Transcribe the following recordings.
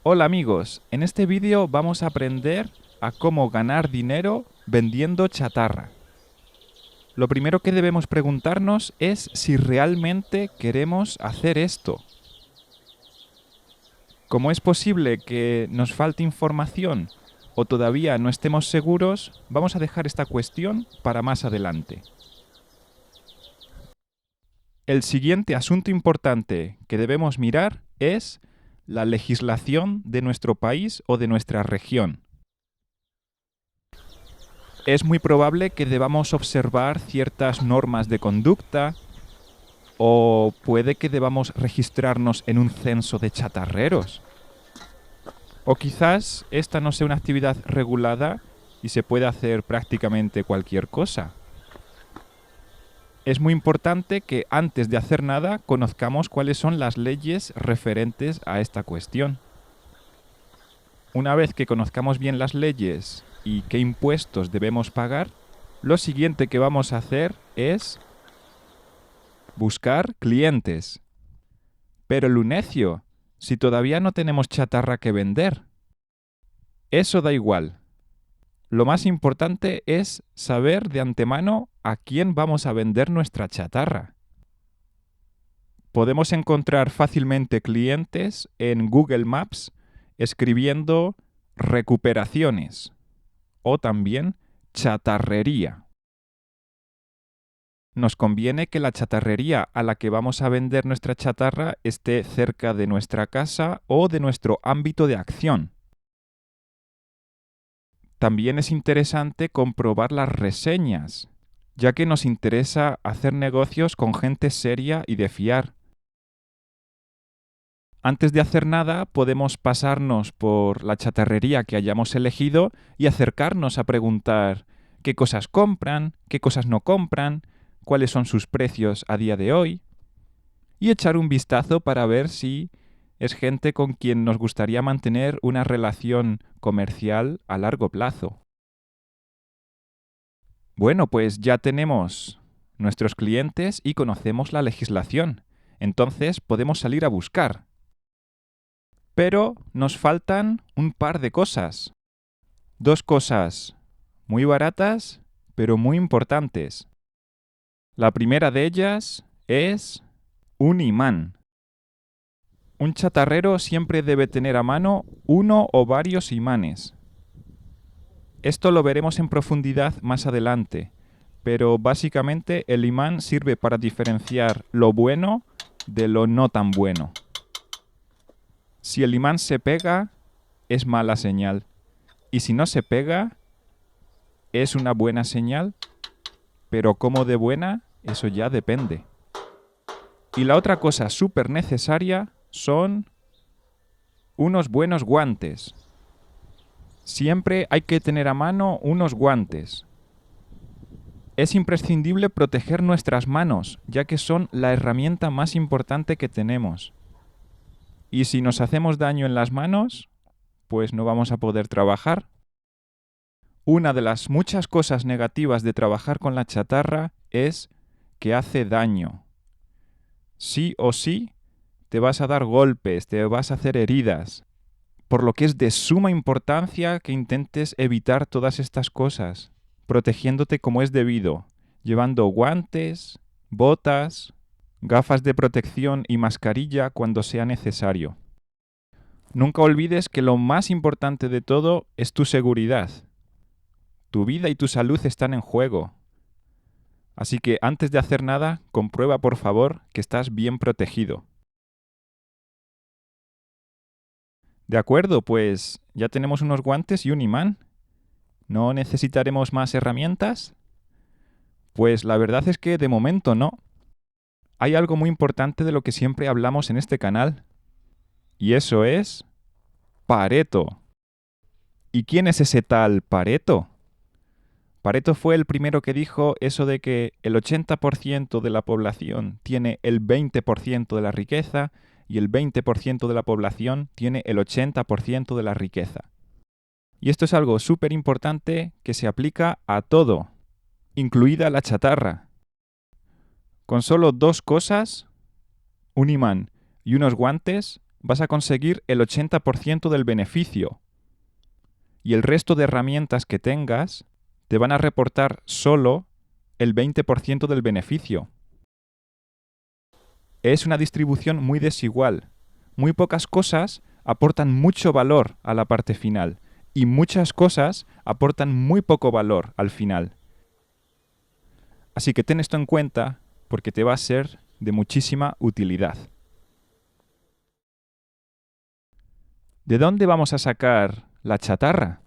Hola amigos, en este vídeo vamos a aprender a cómo ganar dinero vendiendo chatarra. Lo primero que debemos preguntarnos es si realmente queremos hacer esto. Como es posible que nos falte información o todavía no estemos seguros, vamos a dejar esta cuestión para más adelante. El siguiente asunto importante que debemos mirar es la legislación de nuestro país o de nuestra región. Es muy probable que debamos observar ciertas normas de conducta o puede que debamos registrarnos en un censo de chatarreros. O quizás esta no sea una actividad regulada y se puede hacer prácticamente cualquier cosa. Es muy importante que antes de hacer nada conozcamos cuáles son las leyes referentes a esta cuestión. Una vez que conozcamos bien las leyes y qué impuestos debemos pagar, lo siguiente que vamos a hacer es buscar clientes. Pero Lunecio, si todavía no tenemos chatarra que vender. Eso da igual. Lo más importante es saber de antemano a quién vamos a vender nuestra chatarra. Podemos encontrar fácilmente clientes en Google Maps escribiendo recuperaciones o también chatarrería. Nos conviene que la chatarrería a la que vamos a vender nuestra chatarra esté cerca de nuestra casa o de nuestro ámbito de acción. También es interesante comprobar las reseñas, ya que nos interesa hacer negocios con gente seria y de fiar. Antes de hacer nada, podemos pasarnos por la chatarrería que hayamos elegido y acercarnos a preguntar qué cosas compran, qué cosas no compran, cuáles son sus precios a día de hoy, y echar un vistazo para ver si es gente con quien nos gustaría mantener una relación comercial a largo plazo. Bueno, pues ya tenemos nuestros clientes y conocemos la legislación. Entonces podemos salir a buscar. Pero nos faltan un par de cosas. Dos cosas muy baratas, pero muy importantes. La primera de ellas es un imán. Un chatarrero siempre debe tener a mano uno o varios imanes. Esto lo veremos en profundidad más adelante, pero básicamente el imán sirve para diferenciar lo bueno de lo no tan bueno. Si el imán se pega, es mala señal. Y si no se pega, es una buena señal, pero cómo de buena, eso ya depende. Y la otra cosa súper necesaria son unos buenos guantes. Siempre hay que tener a mano unos guantes. Es imprescindible proteger nuestras manos, ya que son la herramienta más importante que tenemos. Y si nos hacemos daño en las manos, pues no vamos a poder trabajar. Una de las muchas cosas negativas de trabajar con la chatarra es que hace daño. Sí o sí, te vas a dar golpes, te vas a hacer heridas, por lo que es de suma importancia que intentes evitar todas estas cosas, protegiéndote como es debido, llevando guantes, botas, gafas de protección y mascarilla cuando sea necesario. Nunca olvides que lo más importante de todo es tu seguridad. Tu vida y tu salud están en juego. Así que antes de hacer nada, comprueba por favor que estás bien protegido. De acuerdo, pues ya tenemos unos guantes y un imán. ¿No necesitaremos más herramientas? Pues la verdad es que de momento no. Hay algo muy importante de lo que siempre hablamos en este canal. Y eso es Pareto. ¿Y quién es ese tal Pareto? Pareto fue el primero que dijo eso de que el 80% de la población tiene el 20% de la riqueza y el 20% de la población tiene el 80% de la riqueza. Y esto es algo súper importante que se aplica a todo, incluida la chatarra. Con solo dos cosas, un imán y unos guantes, vas a conseguir el 80% del beneficio. Y el resto de herramientas que tengas te van a reportar solo el 20% del beneficio. Es una distribución muy desigual. Muy pocas cosas aportan mucho valor a la parte final y muchas cosas aportan muy poco valor al final. Así que ten esto en cuenta porque te va a ser de muchísima utilidad. ¿De dónde vamos a sacar la chatarra?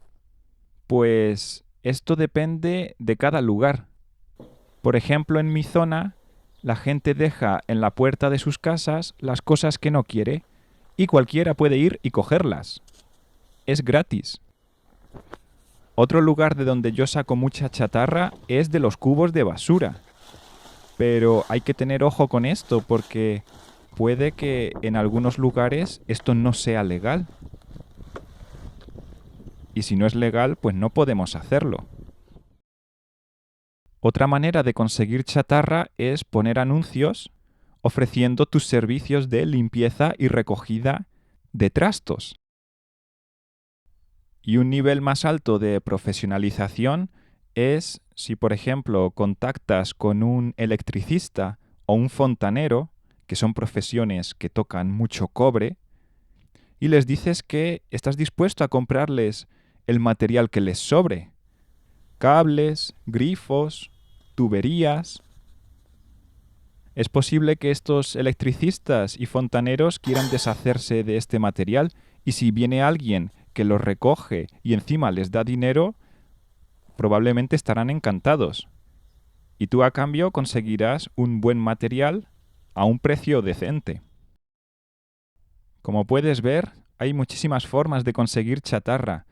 Pues esto depende de cada lugar. Por ejemplo, en mi zona, la gente deja en la puerta de sus casas las cosas que no quiere y cualquiera puede ir y cogerlas. Es gratis. Otro lugar de donde yo saco mucha chatarra es de los cubos de basura. Pero hay que tener ojo con esto porque puede que en algunos lugares esto no sea legal. Y si no es legal, pues no podemos hacerlo. Otra manera de conseguir chatarra es poner anuncios ofreciendo tus servicios de limpieza y recogida de trastos. Y un nivel más alto de profesionalización es si, por ejemplo, contactas con un electricista o un fontanero, que son profesiones que tocan mucho cobre, y les dices que estás dispuesto a comprarles el material que les sobre. Cables, grifos, tuberías. Es posible que estos electricistas y fontaneros quieran deshacerse de este material y si viene alguien que lo recoge y encima les da dinero, probablemente estarán encantados. Y tú a cambio conseguirás un buen material a un precio decente. Como puedes ver, hay muchísimas formas de conseguir chatarra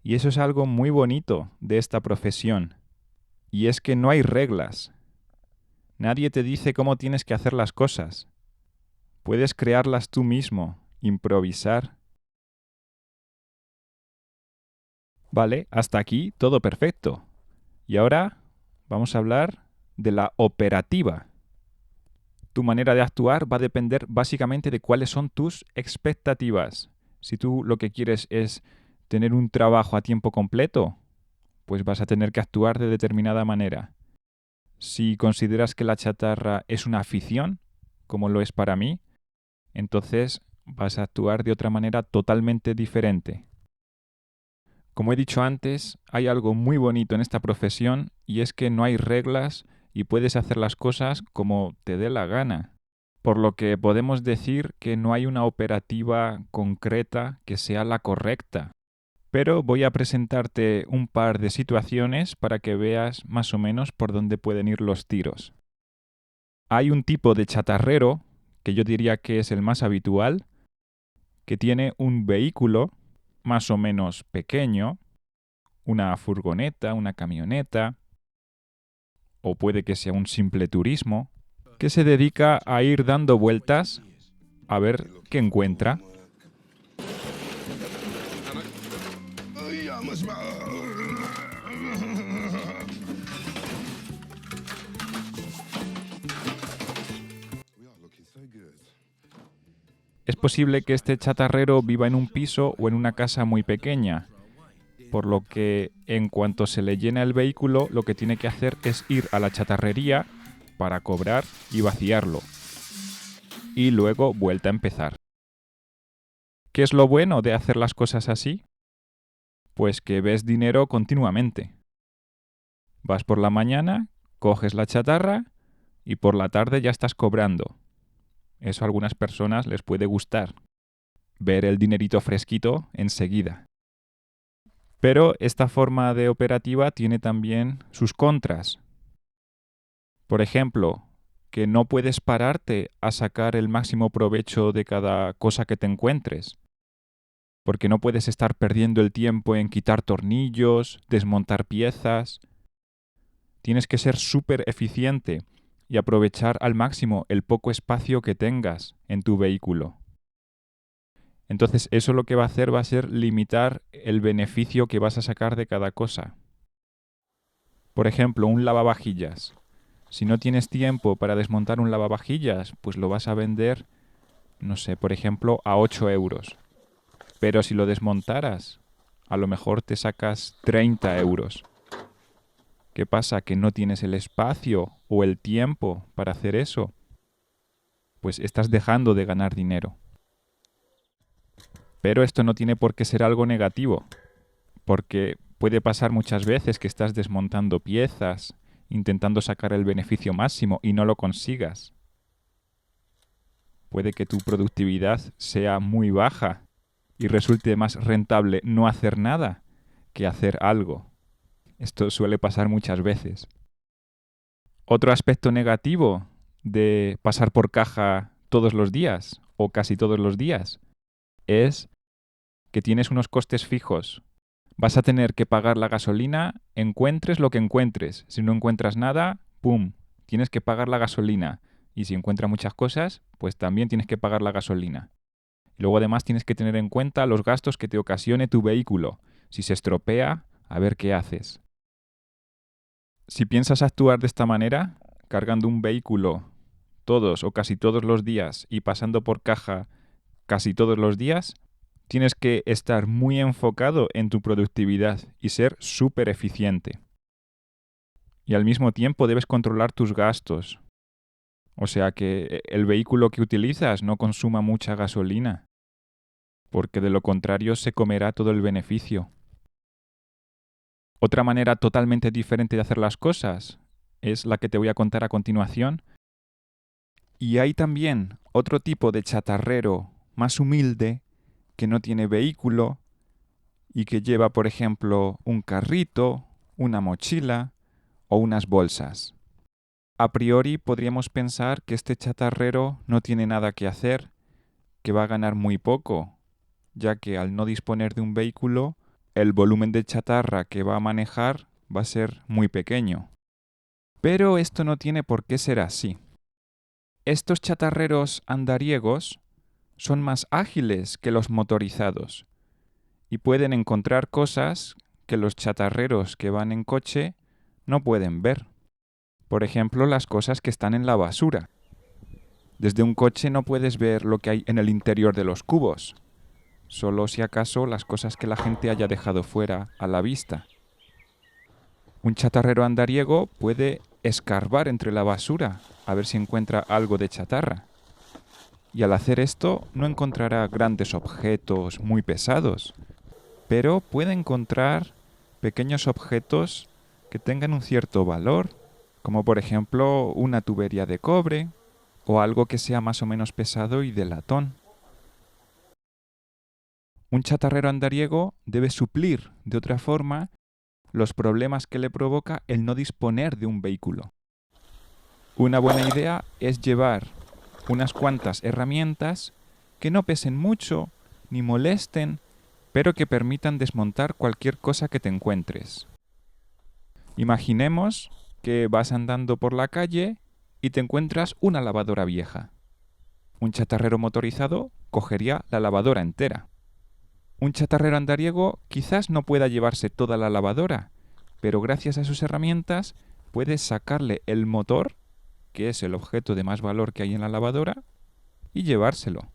y eso es algo muy bonito de esta profesión. Y es que no hay reglas. Nadie te dice cómo tienes que hacer las cosas. Puedes crearlas tú mismo, improvisar. Vale, hasta aquí todo perfecto. Y ahora vamos a hablar de la operativa. Tu manera de actuar va a depender básicamente de cuáles son tus expectativas. Si tú lo que quieres es tener un trabajo a tiempo completo, pues vas a tener que actuar de determinada manera. Si consideras que la chatarra es una afición, como lo es para mí, entonces vas a actuar de otra manera totalmente diferente. Como he dicho antes, hay algo muy bonito en esta profesión y es que no hay reglas y puedes hacer las cosas como te dé la gana. Por lo que podemos decir que no hay una operativa concreta que sea la correcta. Pero voy a presentarte un par de situaciones para que veas más o menos por dónde pueden ir los tiros. Hay un tipo de chatarrero, que yo diría que es el más habitual, que tiene un vehículo más o menos pequeño, una furgoneta, una camioneta, o puede que sea un simple turismo, que se dedica a ir dando vueltas a ver qué encuentra. Es posible que este chatarrero viva en un piso o en una casa muy pequeña, por lo que en cuanto se le llena el vehículo, lo que tiene que hacer es ir a la chatarrería para cobrar y vaciarlo. Y luego vuelta a empezar. ¿Qué es lo bueno de hacer las cosas así? Pues que ves dinero continuamente. Vas por la mañana, coges la chatarra y por la tarde ya estás cobrando. Eso a algunas personas les puede gustar. Ver el dinerito fresquito enseguida. Pero esta forma de operativa tiene también sus contras. Por ejemplo, que no puedes pararte a sacar el máximo provecho de cada cosa que te encuentres, porque no puedes estar perdiendo el tiempo en quitar tornillos, desmontar piezas. Tienes que ser súper eficiente y aprovechar al máximo el poco espacio que tengas en tu vehículo. Entonces eso lo que va a hacer va a ser limitar el beneficio que vas a sacar de cada cosa. Por ejemplo, un lavavajillas. Si no tienes tiempo para desmontar un lavavajillas, pues lo vas a vender no sé, por ejemplo, a 8 euros. Pero si lo desmontaras, a lo mejor te sacas 30 euros. ¿Qué pasa? ¿Que no tienes el espacio o el tiempo para hacer eso? Pues estás dejando de ganar dinero. Pero esto no tiene por qué ser algo negativo, porque puede pasar muchas veces que estás desmontando piezas, intentando sacar el beneficio máximo y no lo consigas. Puede que tu productividad sea muy baja y resulte más rentable no hacer nada que hacer algo. Esto suele pasar muchas veces. Otro aspecto negativo de pasar por caja todos los días o casi todos los días es que tienes unos costes fijos. Vas a tener que pagar la gasolina, encuentres lo que encuentres. Si no encuentras nada, ¡pum!, tienes que pagar la gasolina. Y si encuentras muchas cosas, pues también tienes que pagar la gasolina. Y luego además tienes que tener en cuenta los gastos que te ocasione tu vehículo. Si se estropea, a ver qué haces. Si piensas actuar de esta manera, cargando un vehículo todos o casi todos los días y pasando por caja casi todos los días, tienes que estar muy enfocado en tu productividad y ser súper eficiente. Y al mismo tiempo debes controlar tus gastos. O sea que el vehículo que utilizas no consuma mucha gasolina, porque de lo contrario se comerá todo el beneficio. Otra manera totalmente diferente de hacer las cosas es la que te voy a contar a continuación. Y hay también otro tipo de chatarrero más humilde que no tiene vehículo y que lleva, por ejemplo, un carrito, una mochila o unas bolsas. A priori podríamos pensar que este chatarrero no tiene nada que hacer, que va a ganar muy poco, ya que al no disponer de un vehículo, el volumen de chatarra que va a manejar va a ser muy pequeño. Pero esto no tiene por qué ser así. Estos chatarreros andariegos son más ágiles que los motorizados y pueden encontrar cosas que los chatarreros que van en coche no pueden ver. Por ejemplo, las cosas que están en la basura. Desde un coche no puedes ver lo que hay en el interior de los cubos, solo si acaso las cosas que la gente haya dejado fuera a la vista. Un chatarrero andariego puede escarbar entre la basura a ver si encuentra algo de chatarra. Y al hacer esto no encontrará grandes objetos muy pesados, pero puede encontrar pequeños objetos que tengan un cierto valor, como por ejemplo una tubería de cobre o algo que sea más o menos pesado y de latón. Un chatarrero andariego debe suplir de otra forma los problemas que le provoca el no disponer de un vehículo. Una buena idea es llevar unas cuantas herramientas que no pesen mucho ni molesten, pero que permitan desmontar cualquier cosa que te encuentres. Imaginemos que vas andando por la calle y te encuentras una lavadora vieja. Un chatarrero motorizado cogería la lavadora entera. Un chatarrero andariego quizás no pueda llevarse toda la lavadora, pero gracias a sus herramientas puedes sacarle el motor, que es el objeto de más valor que hay en la lavadora, y llevárselo,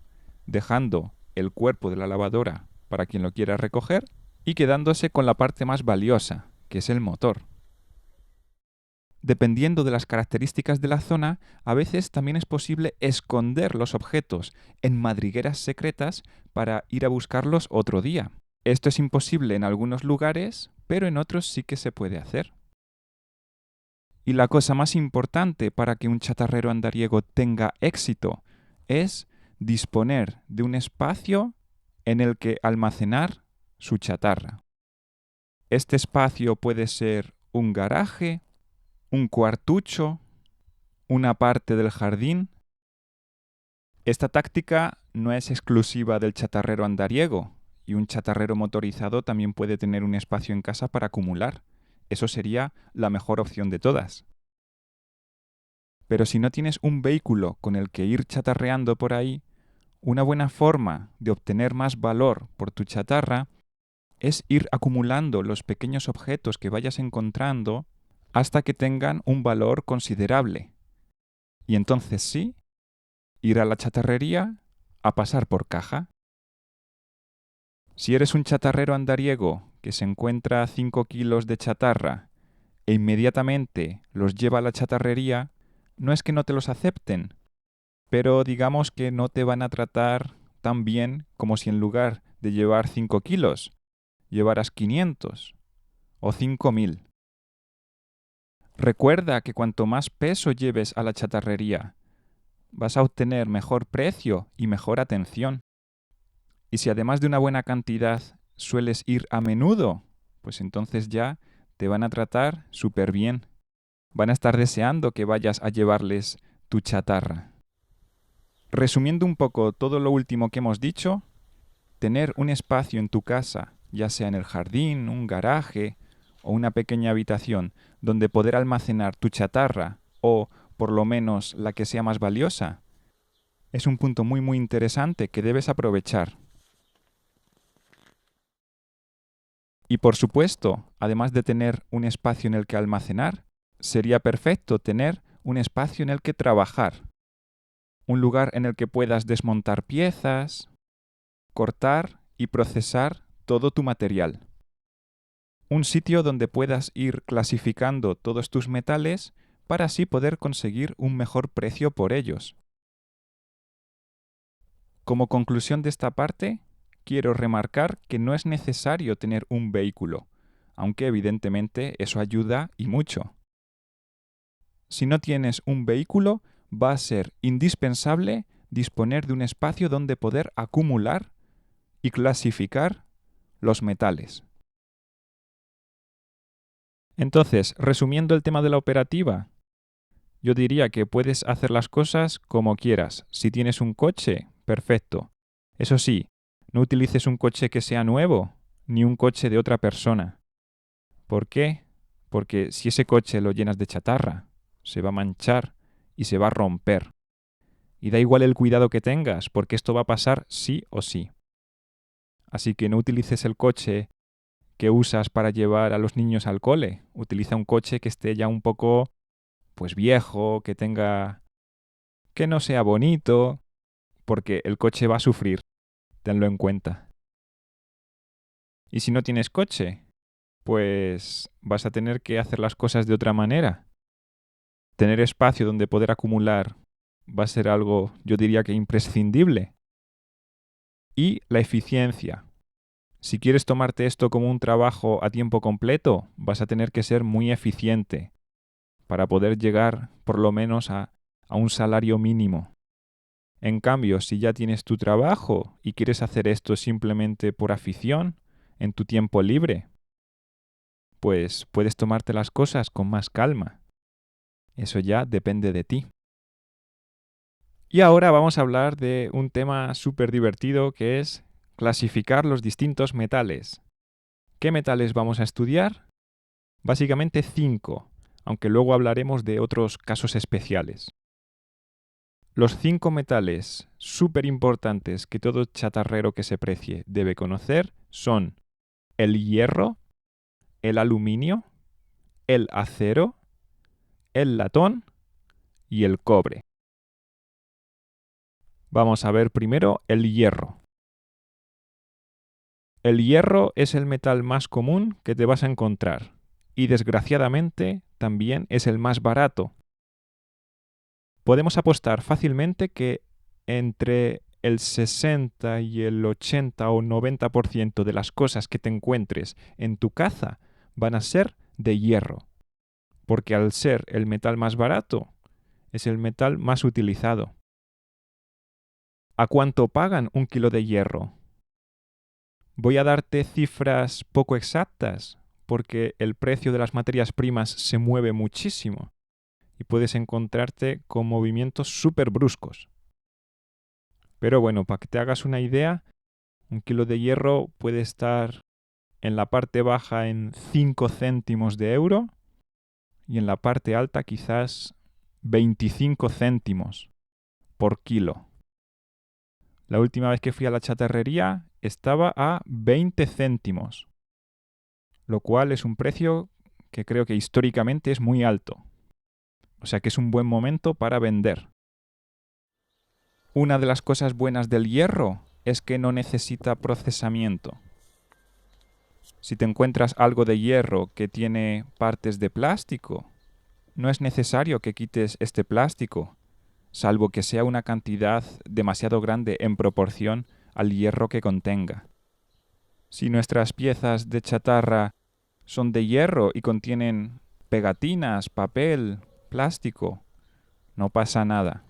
dejando el cuerpo de la lavadora para quien lo quiera recoger y quedándose con la parte más valiosa, que es el motor. Dependiendo de las características de la zona, a veces también es posible esconder los objetos en madrigueras secretas para ir a buscarlos otro día. Esto es imposible en algunos lugares, pero en otros sí que se puede hacer. Y la cosa más importante para que un chatarrero andariego tenga éxito es disponer de un espacio en el que almacenar su chatarra. Este espacio puede ser un garaje, un cuartucho, una parte del jardín. Esta táctica no es exclusiva del chatarrero andariego, y un chatarrero motorizado también puede tener un espacio en casa para acumular. Eso sería la mejor opción de todas. Pero si no tienes un vehículo con el que ir chatarreando por ahí, una buena forma de obtener más valor por tu chatarra es ir acumulando los pequeños objetos que vayas encontrando hasta que tengan un valor considerable. Y entonces sí, ir a la chatarrería, a pasar por caja. Si eres un chatarrero andariego que se encuentra 5 kilos de chatarra e inmediatamente los lleva a la chatarrería, no es que no te los acepten, pero digamos que no te van a tratar tan bien como si en lugar de llevar 5 kilos, llevaras 500 o 5.000. Recuerda que cuanto más peso lleves a la chatarrería, vas a obtener mejor precio y mejor atención. Y si además de una buena cantidad sueles ir a menudo, pues entonces ya te van a tratar súper bien. Van a estar deseando que vayas a llevarles tu chatarra. Resumiendo un poco todo lo último que hemos dicho, tener un espacio en tu casa, ya sea en el jardín, un garaje o una pequeña habitación, donde poder almacenar tu chatarra o, por lo menos, la que sea más valiosa, es un punto muy interesante que debes aprovechar. Y por supuesto, además de tener un espacio en el que almacenar, sería perfecto tener un espacio en el que trabajar. Un lugar en el que puedas desmontar piezas, cortar y procesar todo tu material. Un sitio donde puedas ir clasificando todos tus metales para así poder conseguir un mejor precio por ellos. Como conclusión de esta parte, quiero remarcar que no es necesario tener un vehículo, aunque evidentemente eso ayuda y mucho. Si no tienes un vehículo, va a ser indispensable disponer de un espacio donde poder acumular y clasificar los metales. Entonces, resumiendo el tema de la operativa, yo diría que puedes hacer las cosas como quieras. Si tienes un coche, perfecto. Eso sí, no utilices un coche que sea nuevo, ni un coche de otra persona. ¿Por qué? Porque si ese coche lo llenas de chatarra, se va a manchar y se va a romper. Y da igual el cuidado que tengas, porque esto va a pasar sí o sí. Así que no utilices el coche que usas para llevar a los niños al cole. Utiliza un coche que esté ya un poco, pues viejo, que no sea bonito, porque el coche va a sufrir. Tenlo en cuenta. Y si no tienes coche, pues vas a tener que hacer las cosas de otra manera. Tener espacio donde poder acumular va a ser algo, yo diría que imprescindible. Y la eficiencia. Si quieres tomarte esto como un trabajo a tiempo completo, vas a tener que ser muy eficiente para poder llegar por lo menos a un salario mínimo. En cambio, si ya tienes tu trabajo y quieres hacer esto simplemente por afición, en tu tiempo libre, pues puedes tomarte las cosas con más calma. Eso ya depende de ti. Y ahora vamos a hablar de un tema súper divertido que es clasificar los distintos metales. ¿Qué metales vamos a estudiar? Básicamente 5, aunque luego hablaremos de otros casos especiales. Los 5 metales súper importantes que todo chatarrero que se precie debe conocer son el hierro, el aluminio, el acero, el latón y el cobre. Vamos a ver primero el hierro. El hierro es el metal más común que te vas a encontrar y desgraciadamente también es el más barato. Podemos apostar fácilmente que entre el 60 y el 80 o 90% de las cosas que te encuentres en tu casa van a ser de hierro, porque al ser el metal más barato, es el metal más utilizado. ¿A cuánto pagan un kilo de hierro? Voy a darte cifras poco exactas, porque el precio de las materias primas se mueve muchísimo y puedes encontrarte con movimientos súper bruscos. Pero bueno, para que te hagas una idea, un kilo de hierro puede estar en la parte baja en 5 céntimos de euro y en la parte alta quizás 25 céntimos por kilo. La última vez que fui a la chatarrería estaba a 20 céntimos, lo cual es un precio que creo que históricamente es muy alto. O sea que es un buen momento para vender. Una de las cosas buenas del hierro es que no necesita procesamiento. Si te encuentras algo de hierro que tiene partes de plástico, no es necesario que quites este plástico, salvo que sea una cantidad demasiado grande en proporción al hierro que contenga. Si nuestras piezas de chatarra son de hierro y contienen pegatinas, papel, plástico, no pasa nada.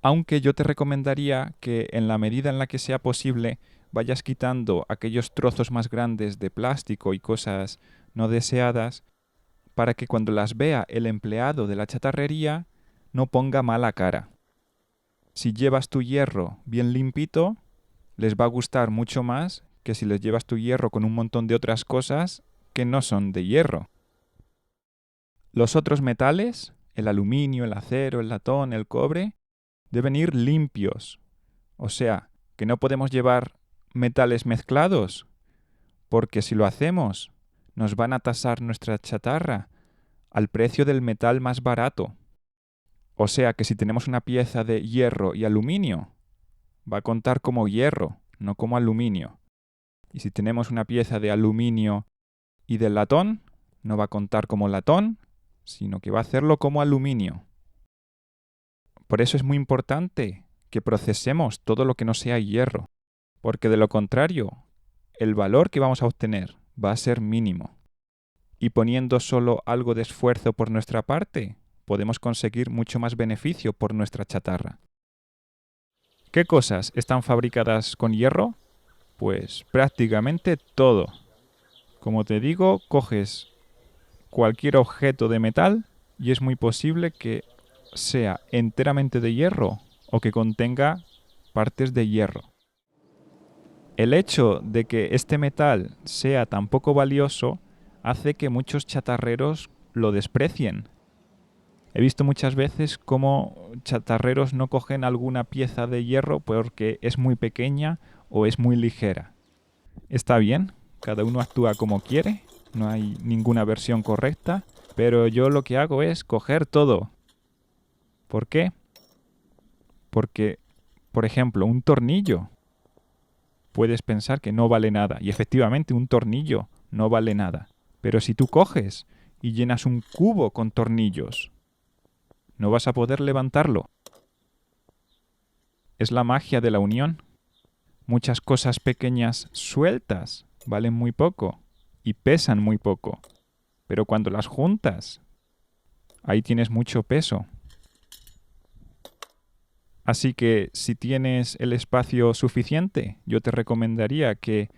Aunque yo te recomendaría que en la medida en la que sea posible vayas quitando aquellos trozos más grandes de plástico y cosas no deseadas para que cuando las vea el empleado de la chatarrería no ponga mala cara. Si llevas tu hierro bien limpito, les va a gustar mucho más que si les llevas tu hierro con un montón de otras cosas que no son de hierro. Los otros metales, el aluminio, el acero, el latón, el cobre, deben ir limpios. O sea, que no podemos llevar metales mezclados, porque si lo hacemos, nos van a tasar nuestra chatarra al precio del metal más barato. O sea que si tenemos una pieza de hierro y aluminio, va a contar como hierro, no como aluminio. Y si tenemos una pieza de aluminio y de latón, no va a contar como latón, sino que va a hacerlo como aluminio. Por eso es muy importante que procesemos todo lo que no sea hierro, porque de lo contrario, el valor que vamos a obtener va a ser mínimo. Y poniendo solo algo de esfuerzo por nuestra parte, podemos conseguir mucho más beneficio por nuestra chatarra. ¿Qué cosas están fabricadas con hierro? Pues prácticamente todo. Como te digo, coges cualquier objeto de metal y es muy posible que sea enteramente de hierro o que contenga partes de hierro. El hecho de que este metal sea tan poco valioso hace que muchos chatarreros lo desprecien. He visto muchas veces cómo chatarreros no cogen alguna pieza de hierro porque es muy pequeña o es muy ligera. Está bien, cada uno actúa como quiere, no hay ninguna versión correcta, pero yo lo que hago es coger todo. ¿Por qué? Porque, por ejemplo, un tornillo. Puedes pensar que no vale nada, y efectivamente un tornillo no vale nada. Pero si tú coges y llenas un cubo con tornillos, no vas a poder levantarlo. Es la magia de la unión. Muchas cosas pequeñas sueltas valen muy poco y pesan muy poco. Pero cuando las juntas, ahí tienes mucho peso. Así que si tienes el espacio suficiente, yo te recomendaría que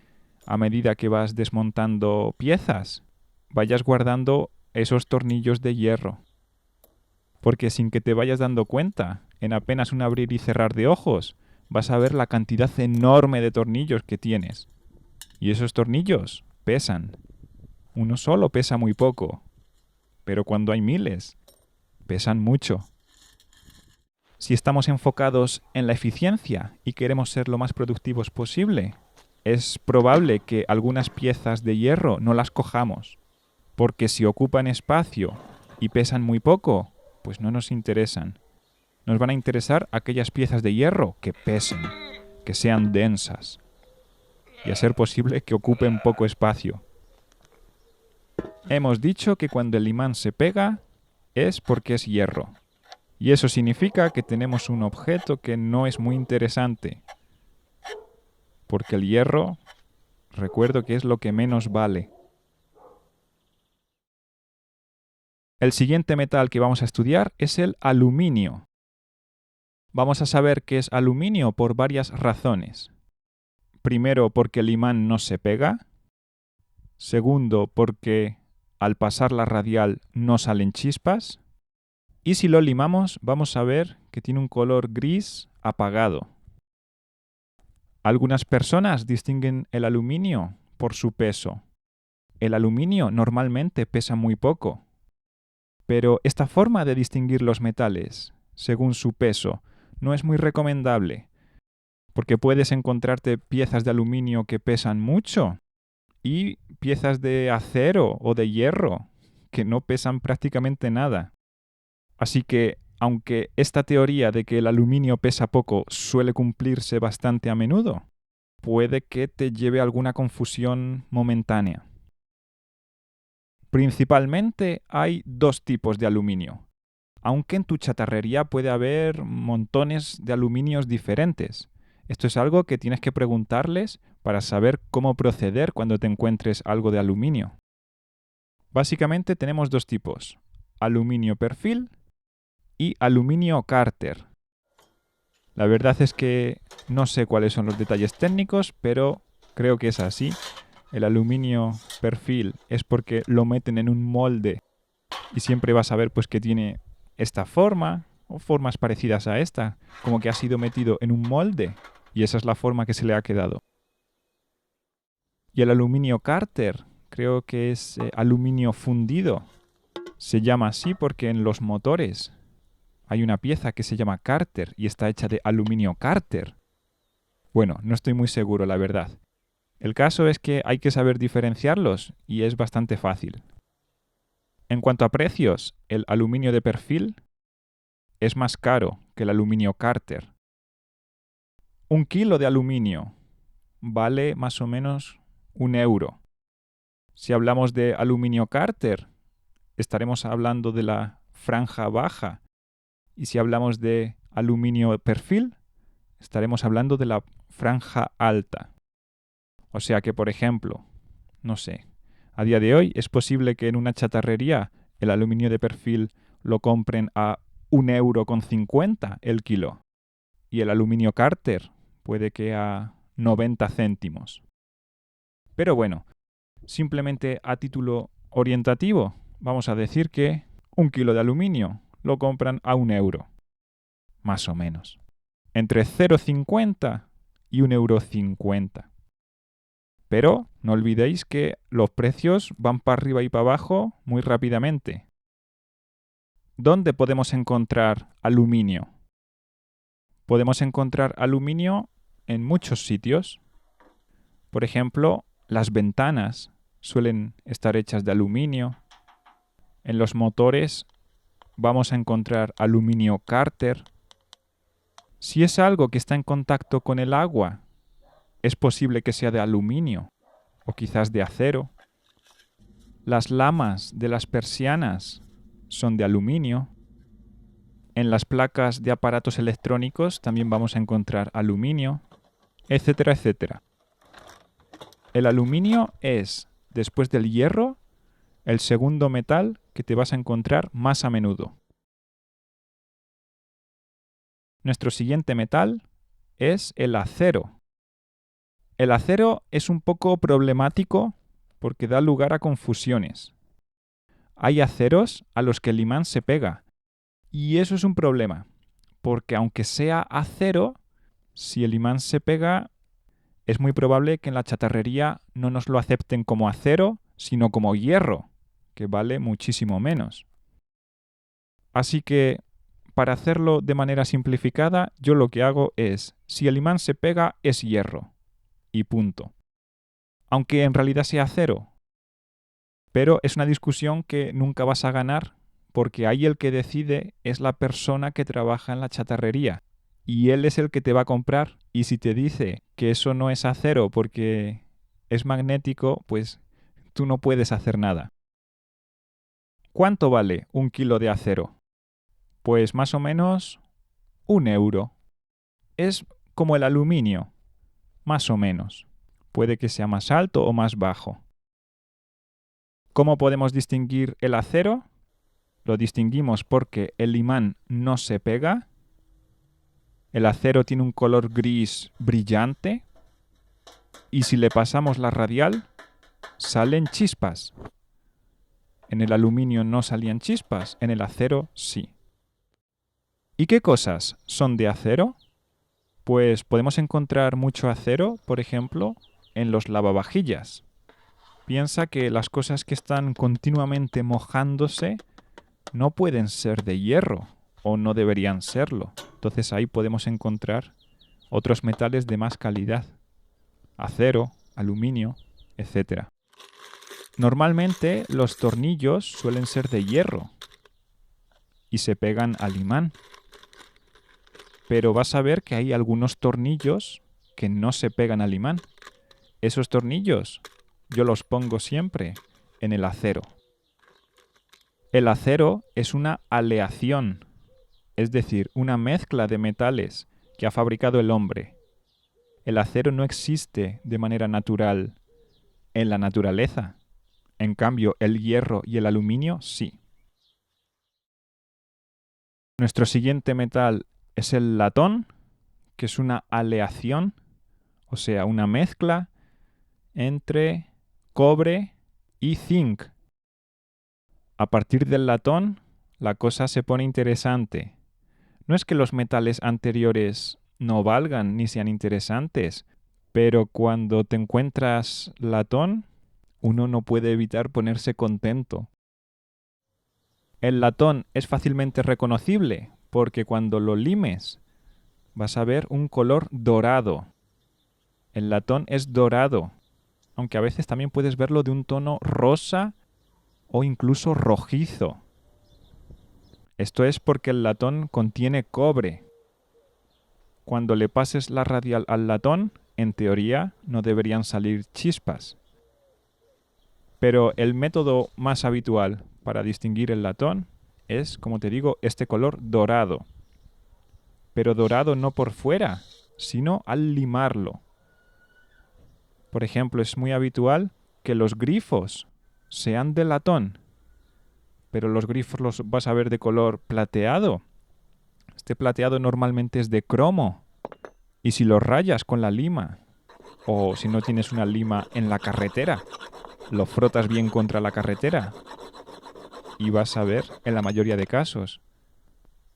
a medida que vas desmontando piezas, vayas guardando esos tornillos de hierro. Porque sin que te vayas dando cuenta, en apenas un abrir y cerrar de ojos, vas a ver la cantidad enorme de tornillos que tienes. Y esos tornillos pesan. Uno solo pesa muy poco, pero cuando hay miles, pesan mucho. Si estamos enfocados en la eficiencia y queremos ser lo más productivos posible, es probable que algunas piezas de hierro no las cojamos, porque si ocupan espacio y pesan muy poco, pues no nos interesan. Nos van a interesar aquellas piezas de hierro que pesen, que sean densas, y a ser posible que ocupen poco espacio. Hemos dicho que cuando el imán se pega es porque es hierro. Y eso significa que tenemos un objeto que no es muy interesante. Porque el hierro, recuerdo que es lo que menos vale. El siguiente metal que vamos a estudiar es el aluminio. Vamos a saber qué es aluminio por varias razones. Primero, porque el imán no se pega. Segundo, porque al pasar la radial no salen chispas. Y si lo limamos, vamos a ver que tiene un color gris apagado. Algunas personas distinguen el aluminio por su peso. El aluminio normalmente pesa muy poco. Pero esta forma de distinguir los metales, según su peso, no es muy recomendable, porque puedes encontrarte piezas de aluminio que pesan mucho y piezas de acero o de hierro que no pesan prácticamente nada. Así que aunque esta teoría de que el aluminio pesa poco suele cumplirse bastante a menudo, puede que te lleve a alguna confusión momentánea. Principalmente hay dos tipos de aluminio, aunque en tu chatarrería puede haber montones de aluminios diferentes. Esto es algo que tienes que preguntarles para saber cómo proceder cuando te encuentres algo de aluminio. Básicamente tenemos dos tipos, aluminio perfil y aluminio cárter. La verdad es que no sé cuáles son los detalles técnicos, pero creo que es así. El aluminio perfil es porque lo meten en un molde y siempre vas a ver pues que tiene esta forma o formas parecidas a esta, como que ha sido metido en un molde y esa es la forma que se le ha quedado. Y el aluminio cárter creo que es aluminio fundido. Se llama así porque en los motores hay una pieza que se llama cárter y está hecha de aluminio cárter. Bueno, no estoy muy seguro, la verdad. El caso es que hay que saber diferenciarlos y es bastante fácil. En cuanto a precios, el aluminio de perfil es más caro que el aluminio cárter. 1 kilo de aluminio vale más o menos 1 euro. Si hablamos de aluminio cárter, estaremos hablando de la franja baja. Y si hablamos de aluminio perfil, estaremos hablando de la franja alta. O sea que, por ejemplo, no sé, a día de hoy es posible que en una chatarrería el aluminio de perfil lo compren a 1,50 € el kilo y el aluminio cárter puede que a 90 céntimos. Pero bueno, simplemente a título orientativo, vamos a decir que 1 kilo de aluminio lo compran a 1 euro, más o menos. Entre 0,50 y 1,50 €. Pero no olvidéis que los precios van para arriba y para abajo muy rápidamente. ¿Dónde podemos encontrar aluminio? Podemos encontrar aluminio en muchos sitios. Por ejemplo, las ventanas suelen estar hechas de aluminio. En los motores vamos a encontrar aluminio cárter. Si es algo que está en contacto con el agua, es posible que sea de aluminio o quizás de acero. Las lamas de las persianas son de aluminio. En las placas de aparatos electrónicos también vamos a encontrar aluminio, etcétera, etcétera. El aluminio es, después del hierro, el segundo metal que te vas a encontrar más a menudo. Nuestro siguiente metal es el acero. El acero es un poco problemático porque da lugar a confusiones. Hay aceros a los que el imán se pega y eso es un problema, porque aunque sea acero, si el imán se pega, es muy probable que en la chatarrería no nos lo acepten como acero, sino como hierro, que vale muchísimo menos. Así que, para hacerlo de manera simplificada, yo lo que hago es, si el imán se pega, es hierro. Y punto. Aunque en realidad sea acero. Pero es una discusión que nunca vas a ganar, porque ahí el que decide es la persona que trabaja en la chatarrería. Y él es el que te va a comprar. Y si te dice que eso no es acero porque es magnético, pues tú no puedes hacer nada. ¿Cuánto vale 1 kilo de acero? Pues más o menos 1 euro. Es como el aluminio, más o menos. Puede que sea más alto o más bajo. ¿Cómo podemos distinguir el acero? Lo distinguimos porque el imán no se pega. El acero tiene un color gris brillante. Y si le pasamos la radial, salen chispas. En el aluminio no salían chispas, en el acero sí. ¿Y qué cosas son de acero? Pues podemos encontrar mucho acero, por ejemplo, en los lavavajillas. Piensa que las cosas que están continuamente mojándose no pueden ser de hierro o no deberían serlo. Entonces ahí podemos encontrar otros metales de más calidad. Acero, aluminio, etc. Normalmente los tornillos suelen ser de hierro. y se pegan al imán. Pero vas a ver que hay algunos tornillos que no se pegan al imán. Esos tornillos yo los pongo siempre en el acero. El acero es una aleación, es decir, una mezcla de metales que ha fabricado el hombre. El acero no existe de manera natural en la naturaleza. En cambio, el hierro y el aluminio sí. Nuestro siguiente metal es el latón, que es una aleación, o sea, una mezcla entre cobre y zinc. A partir del latón, la cosa se pone interesante. No es que los metales anteriores no valgan ni sean interesantes, pero cuando te encuentras latón, uno no puede evitar ponerse contento. El latón es fácilmente reconocible porque cuando lo limes vas a ver un color dorado. El latón es dorado, aunque a veces también puedes verlo de un tono rosa o incluso rojizo. Esto es porque el latón contiene cobre. Cuando le pases la radial al latón, en teoría no deberían salir chispas. Pero el método más habitual para distinguir el latón es, como te digo, este color dorado. Pero dorado no por fuera, sino al limarlo. Por ejemplo, es muy habitual que los grifos sean de latón, pero los grifos los vas a ver de color plateado. Este plateado normalmente es de cromo. Y si lo rayas con la lima, o si no tienes una lima en la carretera, lo frotas bien contra la carretera y vas a ver, en la mayoría de casos,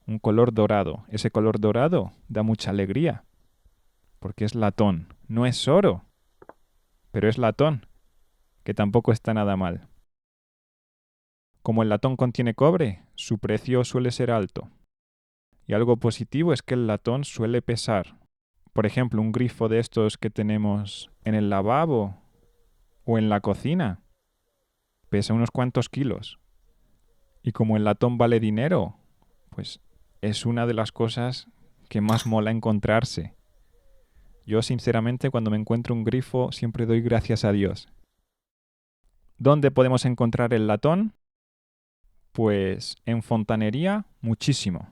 un color dorado. Ese color dorado da mucha alegría, porque es latón. No es oro, pero es latón, que tampoco está nada mal. Como el latón contiene cobre, su precio suele ser alto. Y algo positivo es que el latón suele pesar. Por ejemplo, un grifo de estos que tenemos en el lavabo o en la cocina pesa unos cuantos kilos. Y como el latón vale dinero, pues es una de las cosas que más mola encontrarse. Yo, sinceramente, cuando me encuentro un grifo, siempre doy gracias a Dios. ¿Dónde podemos encontrar el latón? Pues en fontanería, muchísimo.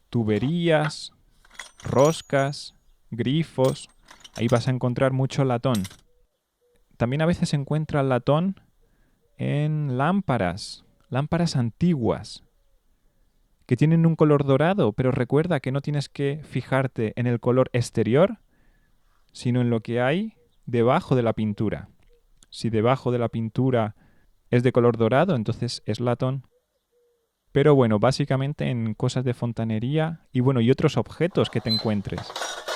Tuberías, roscas, grifos, ahí vas a encontrar mucho latón. También a veces se encuentra el latón en lámparas antiguas, que tienen un color dorado, pero recuerda que no tienes que fijarte en el color exterior, sino en lo que hay debajo de la pintura. Si debajo de la pintura es de color dorado, entonces es latón. Pero bueno, básicamente en cosas de fontanería y bueno, y otros objetos que te encuentres.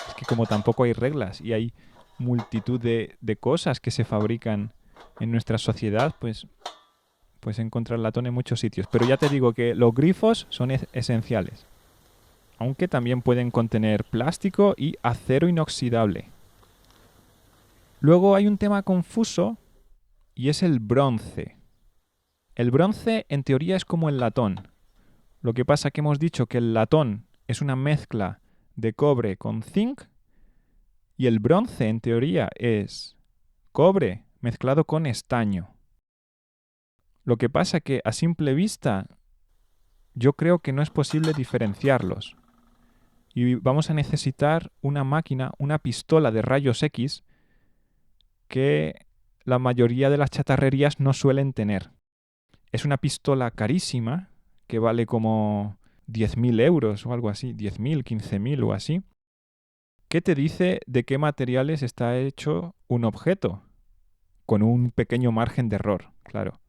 Es que como tampoco hay reglas y hay multitud de cosas que se fabrican en nuestra sociedad, pues encontrar latón en muchos sitios. Pero ya te digo que los grifos son esenciales. Aunque también pueden contener plástico y acero inoxidable. Luego hay un tema confuso y es el bronce. El bronce en teoría es como el latón. Lo que pasa que hemos dicho que el latón es una mezcla de cobre con zinc y el bronce en teoría es cobre mezclado con estaño. Lo que pasa que a simple vista yo creo que no es posible diferenciarlos. Y vamos a necesitar una máquina, una pistola de rayos X que la mayoría de las chatarrerías no suelen tener. Es una pistola carísima que vale como 10.000 euros o algo así, 10.000, 15.000 o así, que te dice de qué materiales está hecho un objeto, con un pequeño margen de error, claro.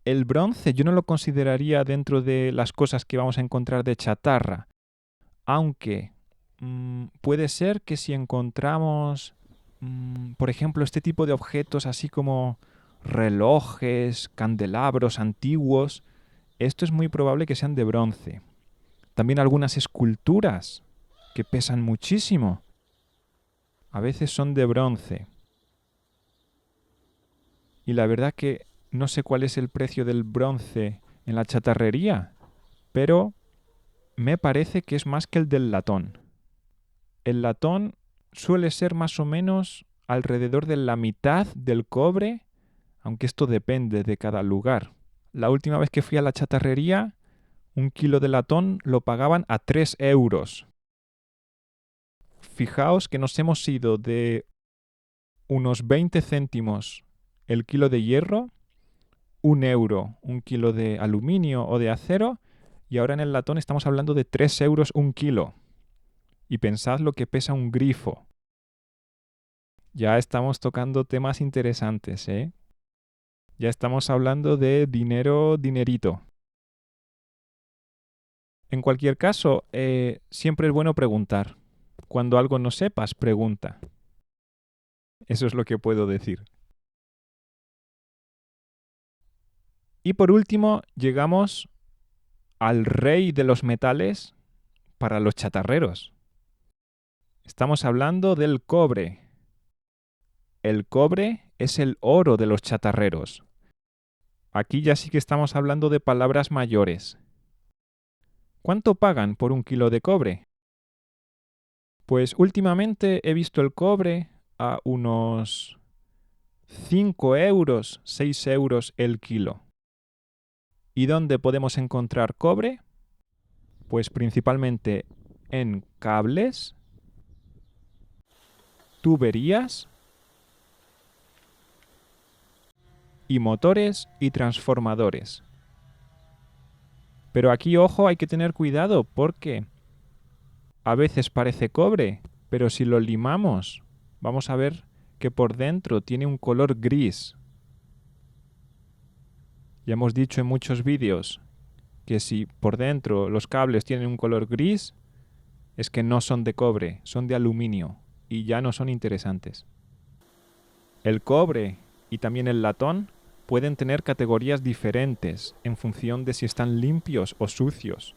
El bronce yo no lo consideraría dentro de las cosas que vamos a encontrar de chatarra, aunque puede ser que si encontramos, por ejemplo, este tipo de objetos así como relojes, candelabros antiguos, esto es muy probable que sean de bronce. También algunas esculturas que pesan muchísimo, a veces son de bronce. Y la verdad que no sé cuál es el precio del bronce en la chatarrería, pero me parece que es más que el del latón. El latón suele ser más o menos alrededor de la mitad del cobre, aunque esto depende de cada lugar. La última vez que fui a la chatarrería, un kilo de latón lo pagaban a 3 euros. Fijaos que nos hemos ido de unos 20 céntimos el kilo de hierro, 1 euro un kilo de aluminio o de acero, y ahora en el latón estamos hablando de 3 euros un kilo. Y pensad lo que pesa un grifo. Ya estamos tocando temas interesantes, ¿eh? Ya estamos hablando de dinero, dinerito. En cualquier caso, siempre es bueno preguntar. Cuando algo no sepas, pregunta. Eso es lo que puedo decir. Y por último, llegamos al rey de los metales para los chatarreros. Estamos hablando del cobre. El cobre es el oro de los chatarreros. Aquí ya sí que estamos hablando de palabras mayores. ¿Cuánto pagan por un kilo de cobre? Pues últimamente he visto el cobre a unos 5 euros, 6 euros el kilo. ¿Y dónde podemos encontrar cobre? Pues principalmente en cables, tuberías y motores y transformadores. Pero aquí, ojo, hay que tener cuidado porque a veces parece cobre, pero si lo limamos, vamos a ver que por dentro tiene un color gris. Ya hemos dicho en muchos vídeos que si por dentro los cables tienen un color gris, es que no son de cobre, son de aluminio y ya no son interesantes. El cobre y también el latón pueden tener categorías diferentes en función de si están limpios o sucios.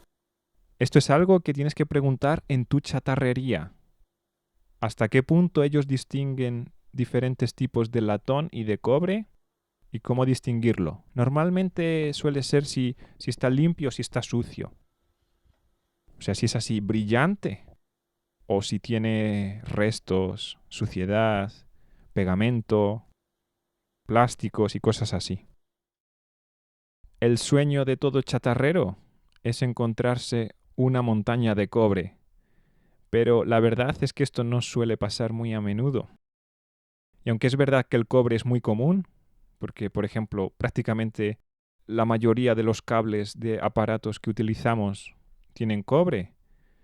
Esto es algo que tienes que preguntar en tu chatarrería. ¿Hasta qué punto ellos distinguen diferentes tipos de latón y de cobre? ¿Y cómo distinguirlo? Normalmente suele ser si está limpio o si está sucio. O sea, si es así brillante o si tiene restos, suciedad, pegamento, plásticos y cosas así. El sueño de todo chatarrero es encontrarse una montaña de cobre, pero la verdad es que esto no suele pasar muy a menudo. Y aunque es verdad que el cobre es muy común, porque por ejemplo prácticamente la mayoría de los cables de aparatos que utilizamos tienen cobre,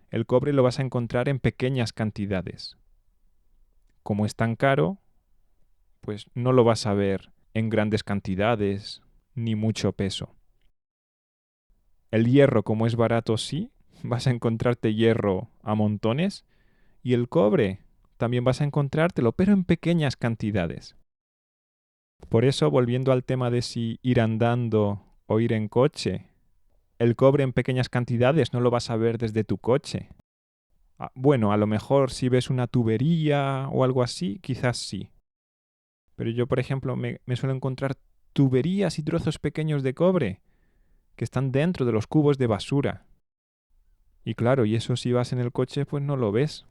el cobre lo vas a encontrar en pequeñas cantidades. Como es tan caro, pues no lo vas a ver en grandes cantidades ni mucho peso. El hierro, como es barato, sí, vas a encontrarte hierro a montones, y el cobre también vas a encontrártelo, pero en pequeñas cantidades. Por eso, volviendo al tema de si ir andando o ir en coche, el cobre en pequeñas cantidades no lo vas a ver desde tu coche. Bueno, a lo mejor si ves una tubería o algo así, quizás sí. Pero yo, por ejemplo, me suelo encontrar tuberías y trozos pequeños de cobre que están dentro de los cubos de basura. Y claro, y eso si vas en el coche, pues no lo ves.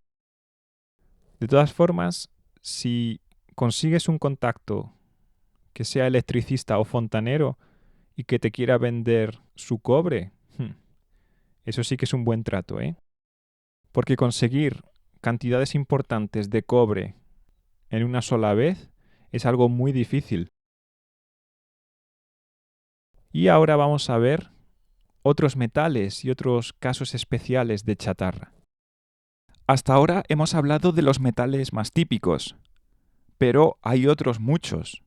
De todas formas, si consigues un contacto que sea electricista o fontanero y que te quiera vender su cobre, eso sí que es un buen trato, ¿eh? Porque conseguir cantidades importantes de cobre en una sola vez es algo muy difícil. Y ahora vamos a ver otros metales y otros casos especiales de chatarra. Hasta ahora hemos hablado de los metales más típicos, pero hay otros muchos.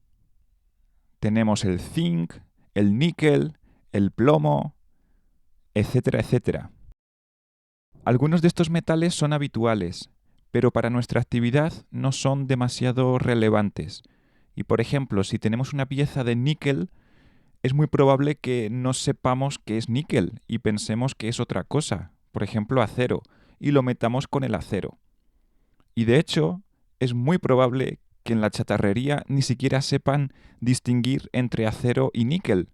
Tenemos el zinc, el níquel, el plomo, etcétera, etcétera. Algunos de estos metales son habituales, pero para nuestra actividad no son demasiado relevantes. Y por ejemplo, si tenemos una pieza de níquel, es muy probable que no sepamos que es níquel y pensemos que es otra cosa, por ejemplo acero, y lo metamos con el acero. Y de hecho, es muy probable que en la chatarrería ni siquiera sepan distinguir entre acero y níquel.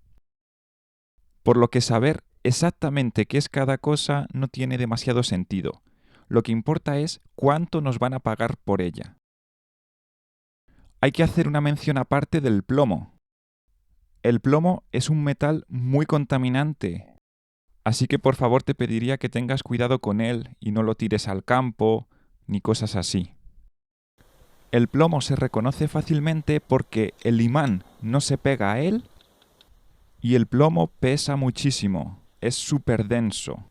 Por lo que saber exactamente qué es cada cosa no tiene demasiado sentido. Lo que importa es cuánto nos van a pagar por ella. Hay que hacer una mención aparte del plomo. El plomo es un metal muy contaminante, así que por favor te pediría que tengas cuidado con él y no lo tires al campo ni cosas así. El plomo se reconoce fácilmente porque el imán no se pega a él y el plomo pesa muchísimo, es súper denso.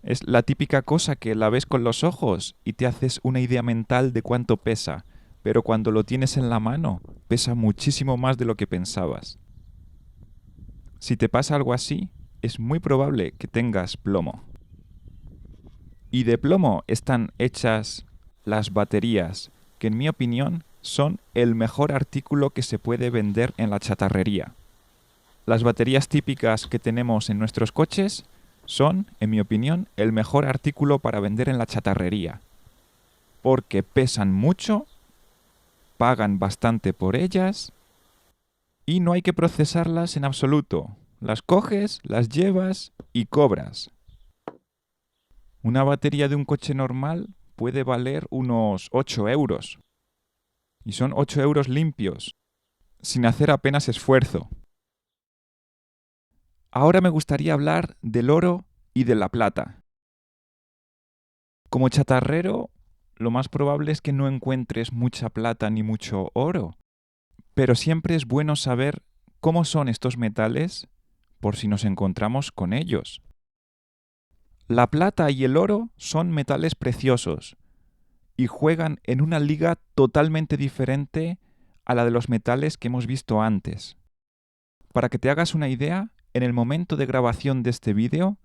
Es la típica cosa que la ves con los ojos y te haces una idea mental de cuánto pesa, pero cuando lo tienes en la mano pesa muchísimo más de lo que pensabas. Si te pasa algo así, es muy probable que tengas plomo. Y de plomo están hechas las baterías, que en mi opinión son el mejor artículo que se puede vender en la chatarrería. Las baterías típicas que tenemos en nuestros coches son, en mi opinión, el mejor artículo para vender en la chatarrería, porque pesan mucho, pagan bastante por ellas y no hay que procesarlas en absoluto. Las coges, las llevas y cobras. Una batería de un coche normal puede valer unos 8 euros. Y son 8 euros limpios, sin hacer apenas esfuerzo. Ahora me gustaría hablar del oro y de la plata. Como chatarrero, lo más probable es que no encuentres mucha plata ni mucho oro, pero siempre es bueno saber cómo son estos metales por si nos encontramos con ellos. La plata y el oro son metales preciosos y juegan en una liga totalmente diferente a la de los metales que hemos visto antes. Para que te hagas una idea, en el momento de grabación de este vídeo,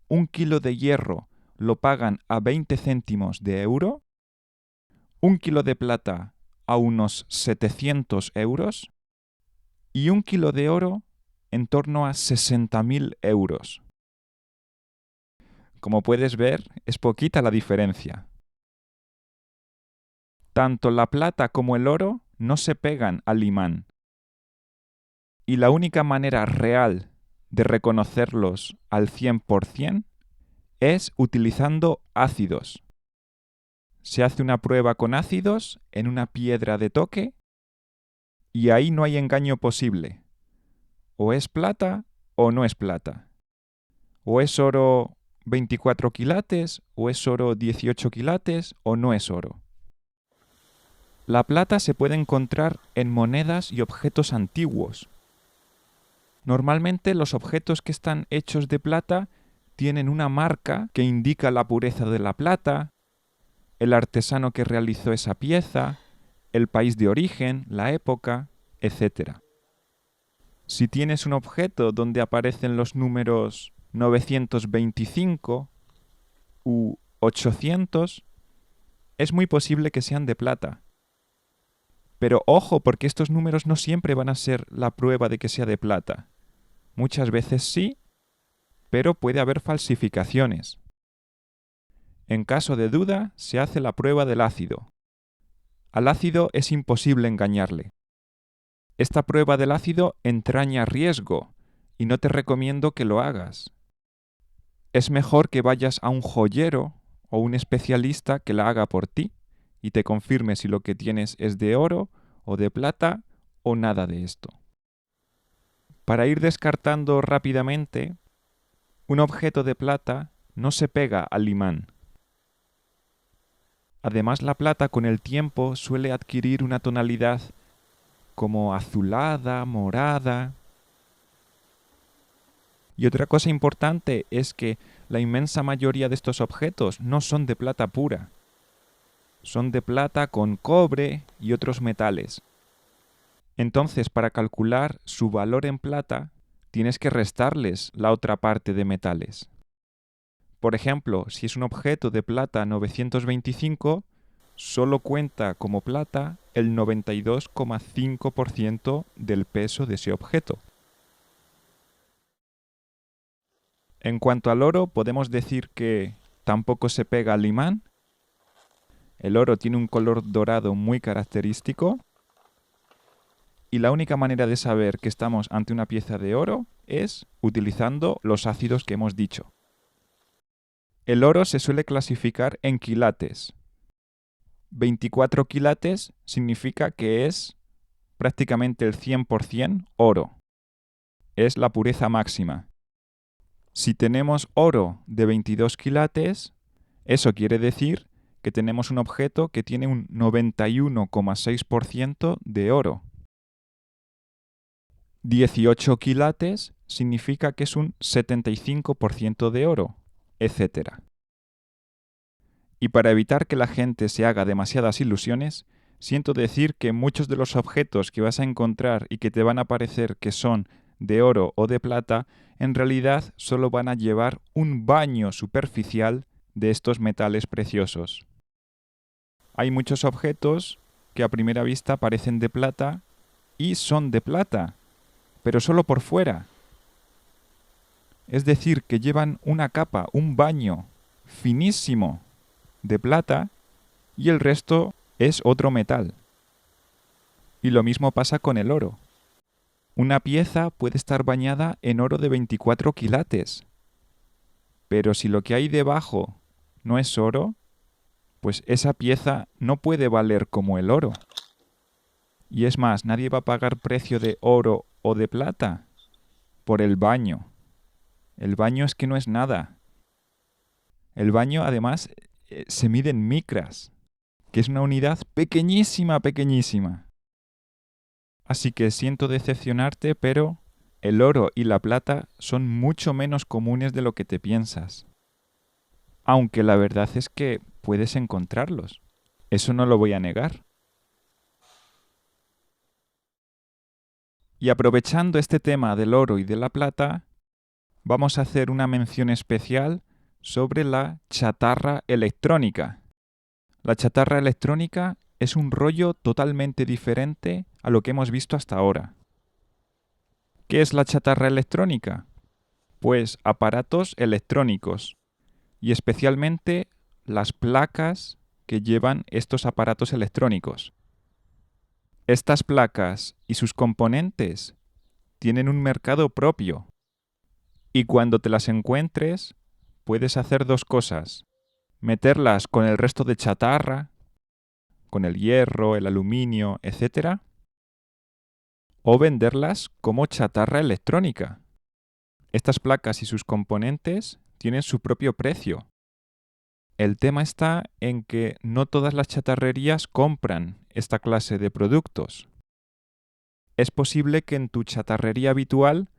1 kilo de hierro lo pagan a 20 céntimos de euro, 1 kilo de plata a unos 700 euros y 1 kilo de oro en torno a 60.000 euros. Como puedes ver, es poquita la diferencia. Tanto la plata como el oro no se pegan al imán. Y la única manera real de reconocerlos al 100% es utilizando ácidos. Se hace una prueba con ácidos en una piedra de toque y ahí no hay engaño posible. O es plata o no es plata. O es oro 24 quilates o es oro 18 quilates o no es oro. La plata se puede encontrar en monedas y objetos antiguos. Normalmente los objetos que están hechos de plata tienen una marca que indica la pureza de la plata, el artesano que realizó esa pieza, el país de origen, la época, etc. Si tienes un objeto donde aparecen los números 925 u 800, es muy posible que sean de plata. Pero ojo, porque estos números no siempre van a ser la prueba de que sea de plata. Muchas veces sí, pero puede haber falsificaciones. En caso de duda, se hace la prueba del ácido. Al ácido es imposible engañarle. Esta prueba del ácido entraña riesgo y no te recomiendo que lo hagas. Es mejor que vayas a un joyero o un especialista que la haga por ti y te confirme si lo que tienes es de oro o de plata o nada de esto. Para ir descartando rápidamente, un objeto de plata no se pega al imán. Además, la plata con el tiempo suele adquirir una tonalidad como azulada, morada. Y otra cosa importante es que la inmensa mayoría de estos objetos no son de plata pura. Son de plata con cobre y otros metales. Entonces, para calcular su valor en plata, tienes que restarles la otra parte de metales. Por ejemplo, si es un objeto de plata 925, solo cuenta como plata el 92,5% del peso de ese objeto. En cuanto al oro, podemos decir que tampoco se pega al imán. El oro tiene un color dorado muy característico. Y la única manera de saber que estamos ante una pieza de oro es utilizando los ácidos que hemos dicho. El oro se suele clasificar en quilates. 24 quilates significa que es prácticamente el 100% oro. Es la pureza máxima. Si tenemos oro de 22 quilates, eso quiere decir que tenemos un objeto que tiene un 91,6% de oro. 18 quilates significa que es un 75% de oro, etc. Y para evitar que la gente se haga demasiadas ilusiones, siento decir que muchos de los objetos que vas a encontrar y que te van a parecer que son de oro o de plata, en realidad solo van a llevar un baño superficial de estos metales preciosos. Hay muchos objetos que a primera vista parecen de plata y son de plata, pero solo por fuera. Es decir, que llevan una capa, un baño finísimo de plata y el resto es otro metal. Y lo mismo pasa con el oro. Una pieza puede estar bañada en oro de 24 quilates, pero si lo que hay debajo no es oro, pues esa pieza no puede valer como el oro. Y es más, nadie va a pagar precio de oro o de plata por el baño. El baño es que no es nada. El baño, además, se mide en micras, que es una unidad pequeñísima, pequeñísima. Así que siento decepcionarte, pero el oro y la plata son mucho menos comunes de lo que te piensas. Aunque la verdad es que puedes encontrarlos. Eso no lo voy a negar. Y aprovechando este tema del oro y de la plata, vamos a hacer una mención especial sobre la chatarra electrónica. La chatarra electrónica es un rollo totalmente diferente a lo que hemos visto hasta ahora. ¿Qué es la chatarra electrónica? Pues aparatos electrónicos, y especialmente las placas que llevan estos aparatos electrónicos. Estas placas y sus componentes tienen un mercado propio, y cuando te las encuentres puedes hacer dos cosas: meterlas con el resto de chatarra, con el hierro, el aluminio, etc., o venderlas como chatarra electrónica. Estas placas y sus componentes tienen su propio precio. El tema está en que no todas las chatarrerías compran esta clase de productos. Es posible que en tu chatarrería habitual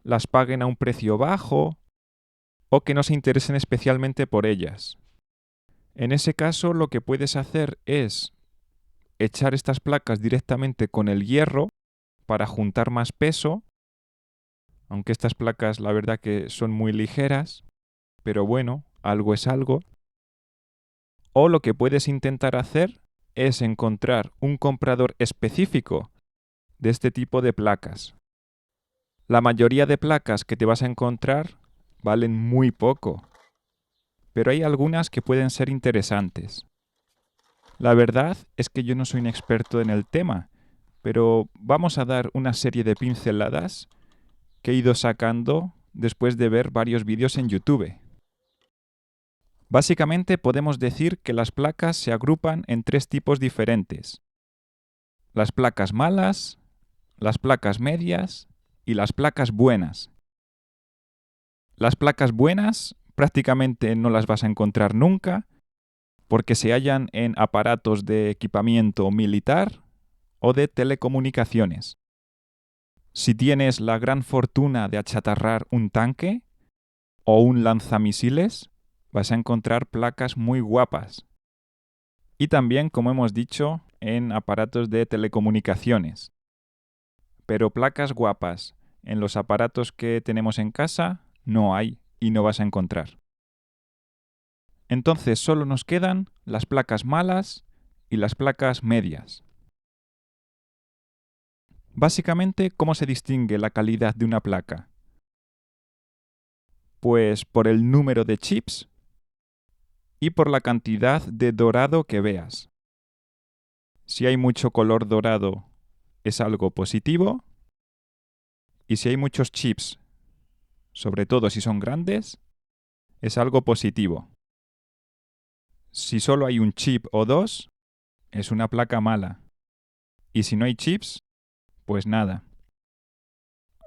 las paguen a un precio bajo o que no se interesen especialmente por ellas. En ese caso, lo que puedes hacer es echar estas placas directamente con el hierro para juntar más peso, aunque estas placas la verdad que son muy ligeras, pero bueno, algo es algo. O lo que puedes intentar hacer es encontrar un comprador específico de este tipo de placas. La mayoría de placas que te vas a encontrar valen muy poco, pero hay algunas que pueden ser interesantes. La verdad es que yo no soy un experto en el tema, pero vamos a dar una serie de pinceladas que he ido sacando después de ver varios vídeos en YouTube. Básicamente podemos decir que las placas se agrupan en tres tipos diferentes: las placas malas, las placas medias y las placas buenas. Las placas buenas prácticamente no las vas a encontrar nunca porque se hallan en aparatos de equipamiento militar o de telecomunicaciones. Si tienes la gran fortuna de achatarrar un tanque o un lanzamisiles, vas a encontrar placas muy guapas. Y también, como hemos dicho, en aparatos de telecomunicaciones. Pero placas guapas en los aparatos que tenemos en casa no hay y no vas a encontrar. Entonces solo nos quedan las placas malas y las placas medias. Básicamente, ¿cómo se distingue la calidad de una placa? Pues por el número de chips y por la cantidad de dorado que veas. Si hay mucho color dorado, es algo positivo, y si hay muchos chips sobre todo si son grandes, es algo positivo. Si solo hay un chip o dos, es una placa mala. Y si no hay chips, pues nada.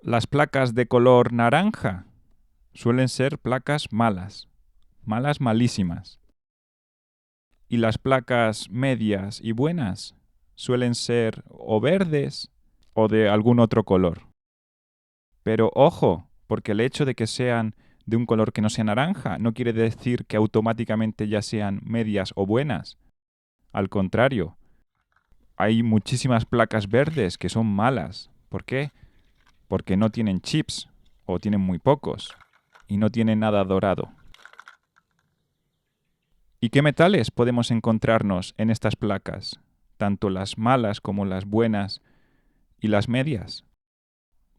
Las placas de color naranja suelen ser placas malas, malas malísimas. Y las placas medias y buenas suelen ser o verdes o de algún otro color. Pero ojo, porque el hecho de que sean de un color que no sea naranja no quiere decir que automáticamente ya sean medias o buenas. Al contrario, hay muchísimas placas verdes que son malas. ¿Por qué? Porque no tienen chips o tienen muy pocos y no tienen nada dorado. ¿Y qué metales podemos encontrarnos en estas placas? Tanto las malas como las buenas y las medias.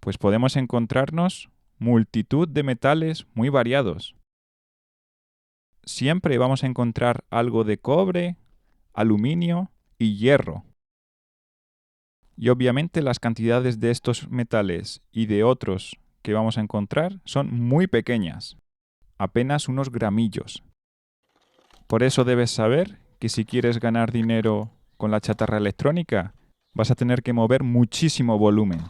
Pues podemos encontrarnos multitud de metales muy variados. Siempre vamos a encontrar algo de cobre, aluminio y hierro. Y obviamente las cantidades de estos metales y de otros que vamos a encontrar son muy pequeñas, apenas unos gramillos. Por eso debes saber que si quieres ganar dinero con la chatarra electrónica, vas a tener que mover muchísimo volumen.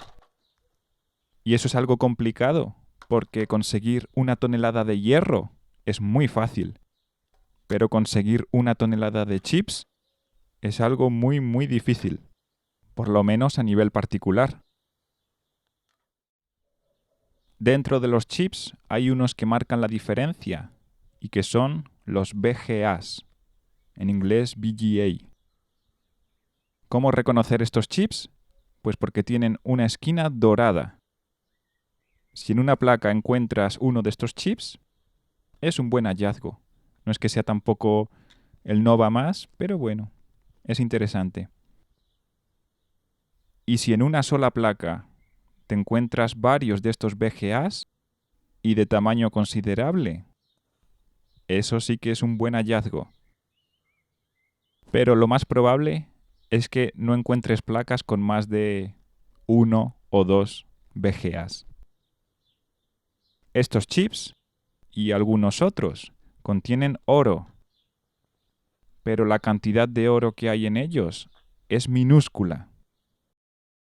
Y eso es algo complicado, porque conseguir 1 tonelada de hierro es muy fácil, pero conseguir 1 tonelada de chips es algo muy, muy difícil, por lo menos a nivel particular. Dentro de los chips hay unos que marcan la diferencia y que son los VGAs, en inglés VGA. ¿Cómo reconocer estos chips? Pues porque tienen una esquina dorada. Si en una placa encuentras uno de estos chips, es un buen hallazgo. No es que sea tampoco el Nova más, pero bueno, es interesante. Y si en una sola placa te encuentras varios de estos VGAs y de tamaño considerable, eso sí que es un buen hallazgo. Pero lo más probable es que no encuentres placas con más de 1 o 2 VGAs. Estos chips y algunos otros contienen oro, pero la cantidad de oro que hay en ellos es minúscula.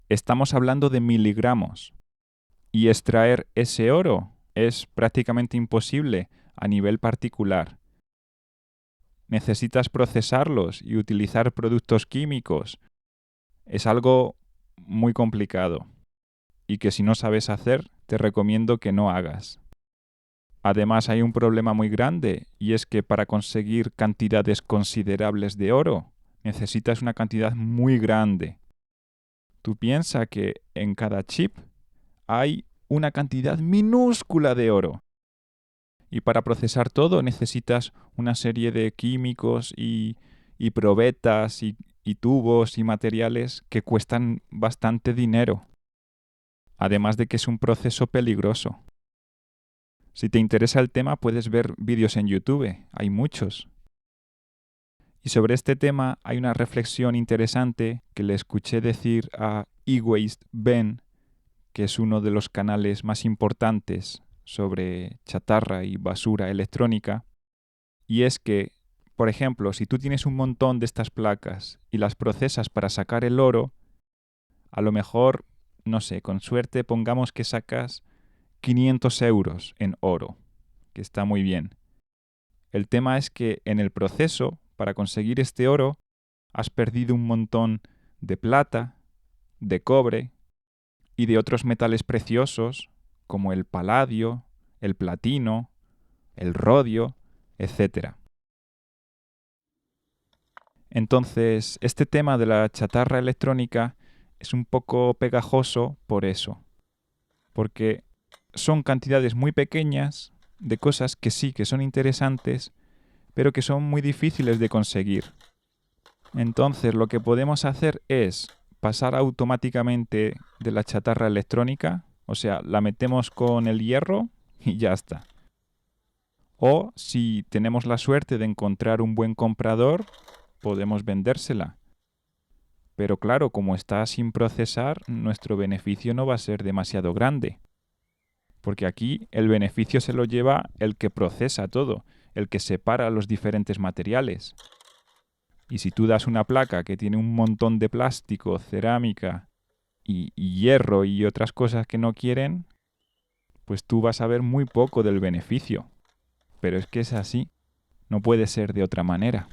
Estamos hablando de miligramos, y extraer ese oro es prácticamente imposible a nivel particular. Necesitas procesarlos y utilizar productos químicos. Es algo muy complicado y que si no sabes hacer, te recomiendo que no hagas. Además, hay un problema muy grande y es que para conseguir cantidades considerables de oro, necesitas una cantidad muy grande. Tú piensas que en cada chip hay una cantidad minúscula de oro. Y para procesar todo necesitas una serie de químicos y probetas y tubos y materiales que cuestan bastante dinero. Además de que es un proceso peligroso. Si te interesa el tema, puedes ver vídeos en YouTube, hay muchos. Y sobre este tema hay una reflexión interesante que le escuché decir a eWaste Ben, que es uno de los canales más importantes sobre chatarra y basura electrónica, y es que, por ejemplo, si tú tienes un montón de estas placas y las procesas para sacar el oro, a lo mejor, no sé, con suerte pongamos que sacas 500 euros en oro, que está muy bien. El tema es que en el proceso, para conseguir este oro, has perdido un montón de plata, de cobre y de otros metales preciosos como el paladio, el platino, el rodio, etc. Entonces, este tema de la chatarra electrónica es un poco pegajoso por eso, porque son cantidades muy pequeñas de cosas que sí que son interesantes, pero que son muy difíciles de conseguir. Entonces, lo que podemos hacer es pasar automáticamente de la chatarra electrónica, o sea, la metemos con el hierro y ya está. O si tenemos la suerte de encontrar un buen comprador, podemos vendérsela. Pero claro, como está sin procesar, nuestro beneficio no va a ser demasiado grande. Porque aquí el beneficio se lo lleva el que procesa todo, el que separa los diferentes materiales. Y si tú das una placa que tiene un montón de plástico, cerámica y hierro y otras cosas que no quieren, pues tú vas a ver muy poco del beneficio. Pero es que es así, no puede ser de otra manera.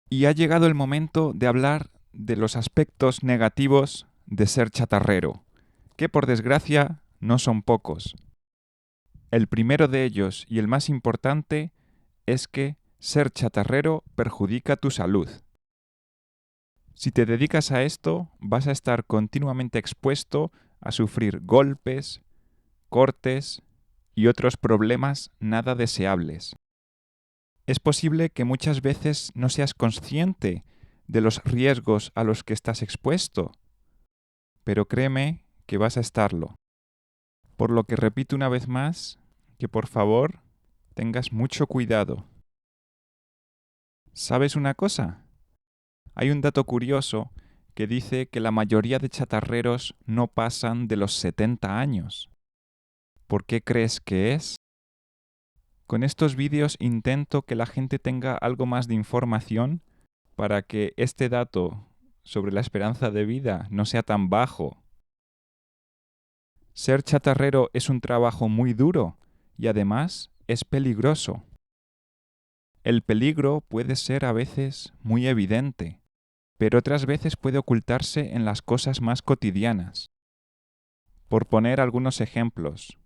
Y ha llegado el momento de hablar de los aspectos negativos de ser chatarrero, que por desgracia no son pocos. El primero de ellos y el más importante es que ser chatarrero perjudica tu salud. Si te dedicas a esto, vas a estar continuamente expuesto a sufrir golpes, cortes y otros problemas nada deseables. Es posible que muchas veces no seas consciente de los riesgos a los que estás expuesto, pero créeme que vas a estarlo. Por lo que repito una vez más que por favor tengas mucho cuidado. ¿Sabes una cosa? Hay un dato curioso que dice que la mayoría de chatarreros no pasan de los 70 años. ¿Por qué crees que es? Con estos vídeos intento que la gente tenga algo más de información para que este dato sobre la esperanza de vida no sea tan bajo. Ser chatarrero es un trabajo muy duro y además es peligroso. El peligro puede ser a veces muy evidente, pero otras veces puede ocultarse en las cosas más cotidianas. Por poner algunos ejemplos,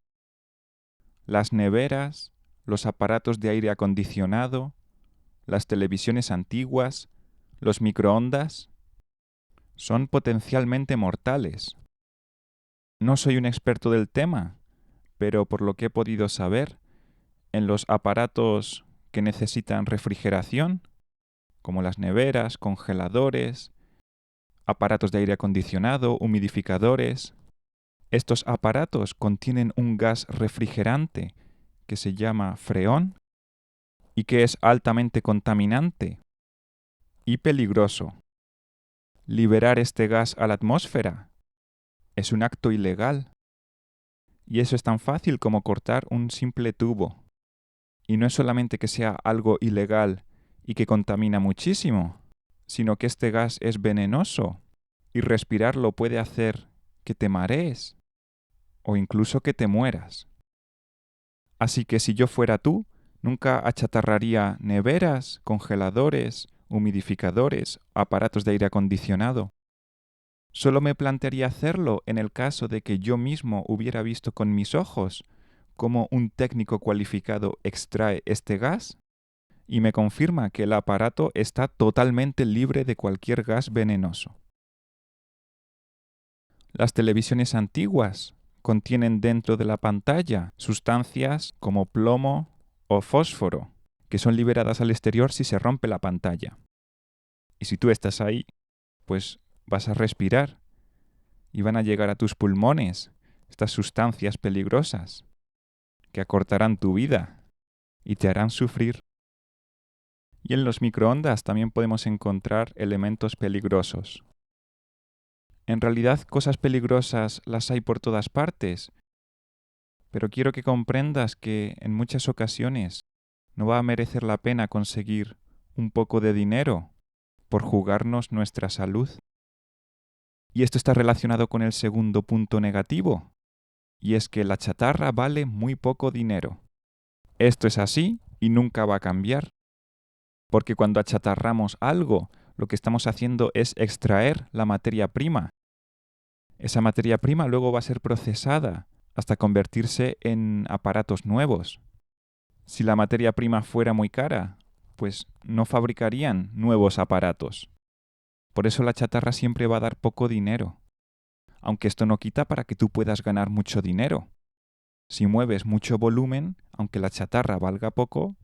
las neveras, los aparatos de aire acondicionado, las televisiones antiguas, los microondas, son potencialmente mortales. No soy un experto del tema, pero por lo que he podido saber, en los aparatos que necesitan refrigeración, como las neveras, congeladores, aparatos de aire acondicionado, humidificadores, estos aparatos contienen un gas refrigerante que se llama freón y que es altamente contaminante y peligroso. Liberar este gas a la atmósfera es un acto ilegal. Y eso es tan fácil como cortar un simple tubo. Y no es solamente que sea algo ilegal y que contamina muchísimo, sino que este gas es venenoso y respirarlo puede hacer que te marees o incluso que te mueras. Así que si yo fuera tú, nunca achatarraría neveras, congeladores, humidificadores, aparatos de aire acondicionado. Solo me plantearía hacerlo en el caso de que yo mismo hubiera visto con mis ojos cómo un técnico cualificado extrae este gas y me confirma que el aparato está totalmente libre de cualquier gas venenoso. Las televisiones antiguas contienen dentro de la pantalla sustancias como plomo o fósforo, que son liberadas al exterior si se rompe la pantalla. Y si tú estás ahí, pues vas a respirar y van a llegar a tus pulmones estas sustancias peligrosas que acortarán tu vida y te harán sufrir. Y en los microondas también podemos encontrar elementos peligrosos. En realidad, cosas peligrosas las hay por todas partes, pero quiero que comprendas que en muchas ocasiones no va a merecer la pena conseguir un poco de dinero por jugarnos nuestra salud. Y esto está relacionado con el segundo punto negativo, y es que la chatarra vale muy poco dinero. Esto es así y nunca va a cambiar, porque cuando achatarramos algo, lo que estamos haciendo es extraer la materia prima. Esa materia prima luego va a ser procesada hasta convertirse en aparatos nuevos. Si la materia prima fuera muy cara, pues no fabricarían nuevos aparatos. Por eso la chatarra siempre va a dar poco dinero. Aunque esto no quita para que tú puedas ganar mucho dinero. Si mueves mucho volumen, aunque la chatarra valga poco,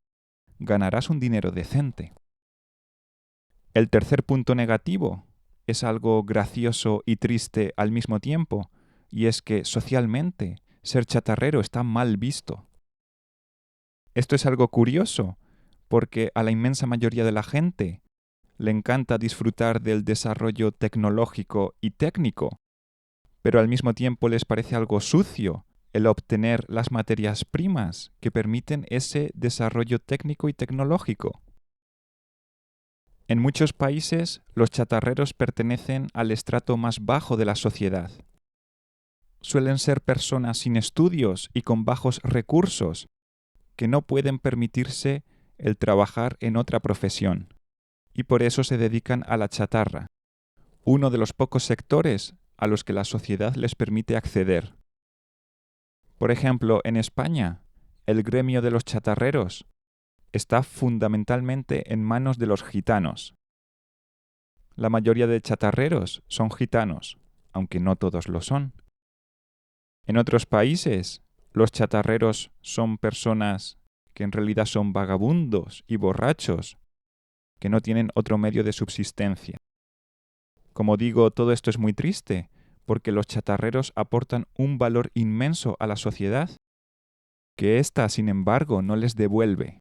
ganarás un dinero decente. El tercer punto negativo es algo gracioso y triste al mismo tiempo, y es que socialmente ser chatarrero está mal visto. Esto es algo curioso, porque a la inmensa mayoría de la gente le encanta disfrutar del desarrollo tecnológico y técnico, pero al mismo tiempo les parece algo sucio el obtener las materias primas que permiten ese desarrollo técnico y tecnológico. En muchos países, los chatarreros pertenecen al estrato más bajo de la sociedad. Suelen ser personas sin estudios y con bajos recursos, que no pueden permitirse el trabajar en otra profesión, y por eso se dedican a la chatarra, uno de los pocos sectores a los que la sociedad les permite acceder. Por ejemplo, en España, el gremio de los chatarreros está fundamentalmente en manos de los gitanos. La mayoría de chatarreros son gitanos, aunque no todos lo son. En otros países, los chatarreros son personas que en realidad son vagabundos y borrachos, que no tienen otro medio de subsistencia. Como digo, todo esto es muy triste, porque los chatarreros aportan un valor inmenso a la sociedad, que ésta, sin embargo, no les devuelve.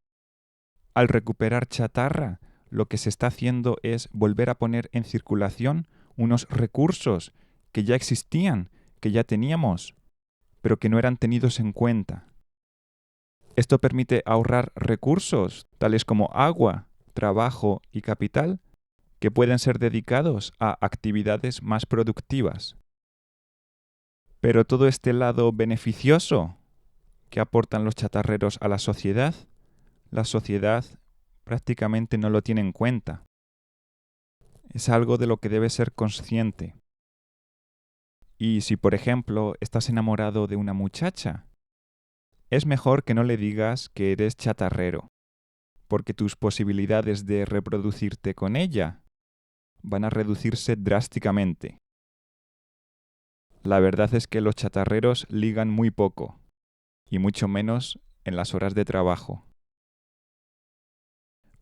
Al recuperar chatarra, lo que se está haciendo es volver a poner en circulación unos recursos que ya existían, que ya teníamos, pero que no eran tenidos en cuenta. Esto permite ahorrar recursos, tales como agua, trabajo y capital, que pueden ser dedicados a actividades más productivas. Pero todo este lado beneficioso que aportan los chatarreros a la sociedad prácticamente no lo tiene en cuenta. Es algo de lo que debes ser consciente. Y si, por ejemplo, estás enamorado de una muchacha, es mejor que no le digas que eres chatarrero, porque tus posibilidades de reproducirte con ella van a reducirse drásticamente. La verdad es que los chatarreros ligan muy poco, y mucho menos en las horas de trabajo.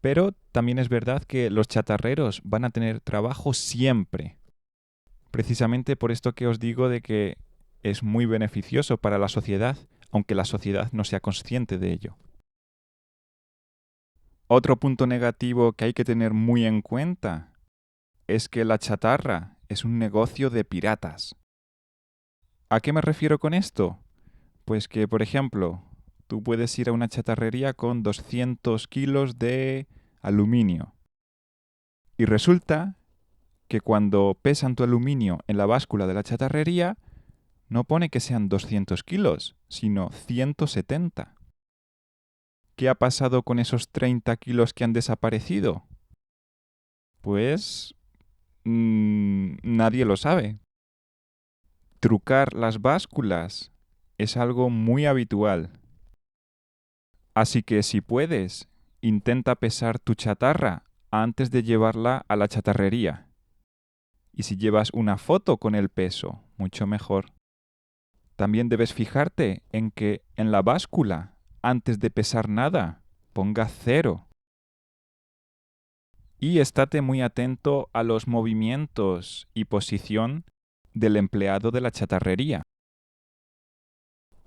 Pero también es verdad que los chatarreros van a tener trabajo siempre. Precisamente por esto que os digo de que es muy beneficioso para la sociedad, aunque la sociedad no sea consciente de ello. Otro punto negativo que hay que tener muy en cuenta es que la chatarra es un negocio de piratas. ¿A qué me refiero con esto? Pues que, por ejemplo, tú puedes ir a una chatarrería con 200 kilos de aluminio y resulta que cuando pesan tu aluminio en la báscula de la chatarrería, no pone que sean 200 kilos, sino 170. ¿Qué ha pasado con esos 30 kilos que han desaparecido? Pues nadie lo sabe. Trucar las básculas es algo muy habitual. Así que si puedes, intenta pesar tu chatarra antes de llevarla a la chatarrería. Y si llevas una foto con el peso, mucho mejor. También debes fijarte en que en la báscula, antes de pesar nada, ponga 0. Y estate muy atento a los movimientos y posición del empleado de la chatarrería.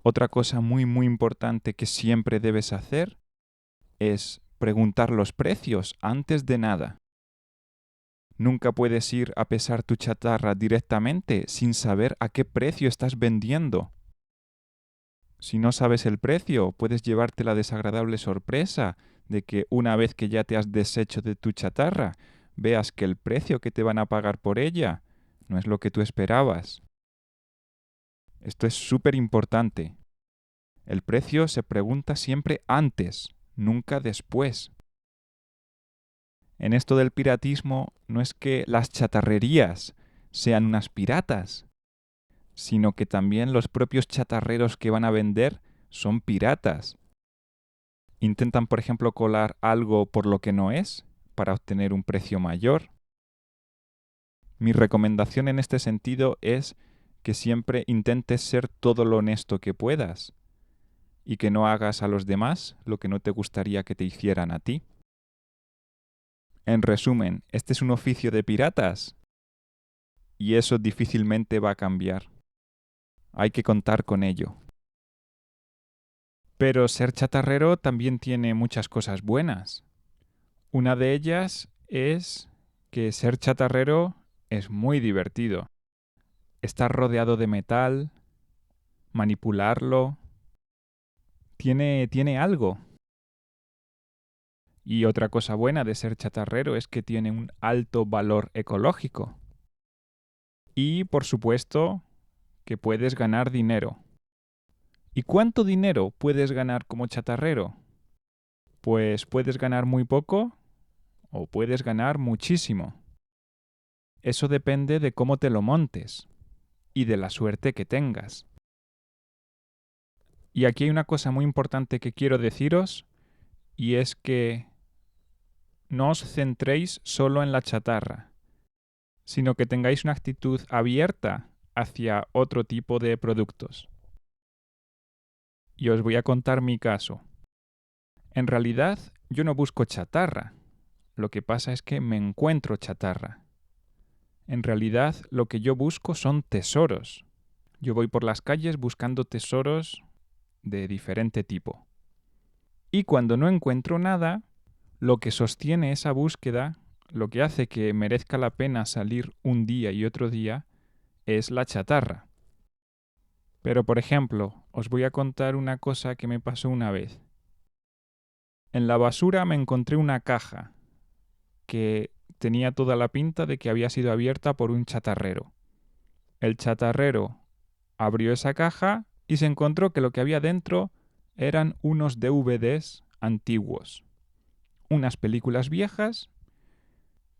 Otra cosa muy importante que siempre debes hacer es preguntar los precios antes de nada. Nunca puedes ir a pesar tu chatarra directamente sin saber a qué precio estás vendiendo. Si no sabes el precio, puedes llevarte la desagradable sorpresa de que una vez que ya te has deshecho de tu chatarra, veas que el precio que te van a pagar por ella no es lo que tú esperabas. Esto es súper importante. El precio se pregunta siempre antes, nunca después. En esto del piratismo no es que las chatarrerías sean unas piratas, sino que también los propios chatarreros que van a vender son piratas. Intentan, por ejemplo, colar algo por lo que no es, para obtener un precio mayor. Mi recomendación en este sentido es que siempre intentes ser todo lo honesto que puedas y que no hagas a los demás lo que no te gustaría que te hicieran a ti. En resumen, este es un oficio de piratas y eso difícilmente va a cambiar. Hay que contar con ello. Pero ser chatarrero también tiene muchas cosas buenas. Una de ellas es que ser chatarrero es muy divertido. Estar rodeado de metal, manipularlo, tiene algo. Y otra cosa buena de ser chatarrero es que tiene un alto valor ecológico. Y, por supuesto, que puedes ganar dinero. ¿Y cuánto dinero puedes ganar como chatarrero? Pues puedes ganar muy poco o puedes ganar muchísimo. Eso depende de cómo te lo montes y de la suerte que tengas. Y aquí hay una cosa muy importante que quiero deciros, y es que no os centréis solo en la chatarra, sino que tengáis una actitud abierta hacia otro tipo de productos. Y os voy a contar mi caso. En realidad, yo no busco chatarra. Lo que pasa es que me encuentro chatarra. En realidad, lo que yo busco son tesoros. Yo voy por las calles buscando tesoros de diferente tipo. Y cuando no encuentro nada, lo que sostiene esa búsqueda, lo que hace que merezca la pena salir un día y otro día, es la chatarra. Pero, por ejemplo, os voy a contar una cosa que me pasó una vez. En la basura me encontré una caja que tenía toda la pinta de que había sido abierta por un chatarrero. El chatarrero abrió esa caja y se encontró que lo que había dentro eran unos DVDs antiguos, unas películas viejas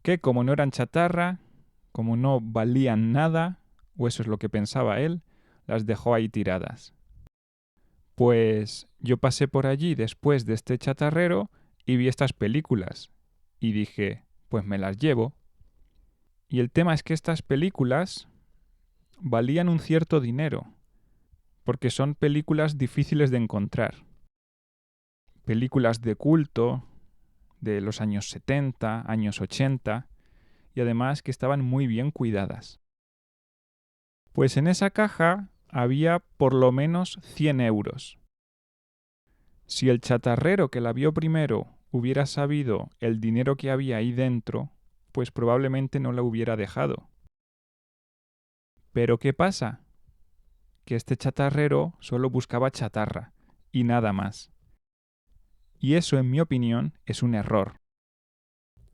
que, como no eran chatarra, como no valían nada, o eso es lo que pensaba él, las dejó ahí tiradas. Pues yo pasé por allí después de este chatarrero y vi estas películas y dije, pues me las llevo. Y el tema es que estas películas valían un cierto dinero, porque son películas difíciles de encontrar. Películas de culto de los años 70, años 80, y además que estaban muy bien cuidadas. Pues en esa caja había por lo menos 100 euros. Si el chatarrero que la vio primero hubiera sabido el dinero que había ahí dentro, pues probablemente no la hubiera dejado. Pero ¿qué pasa? Que este chatarrero solo buscaba chatarra y nada más. Y eso, en mi opinión, es un error.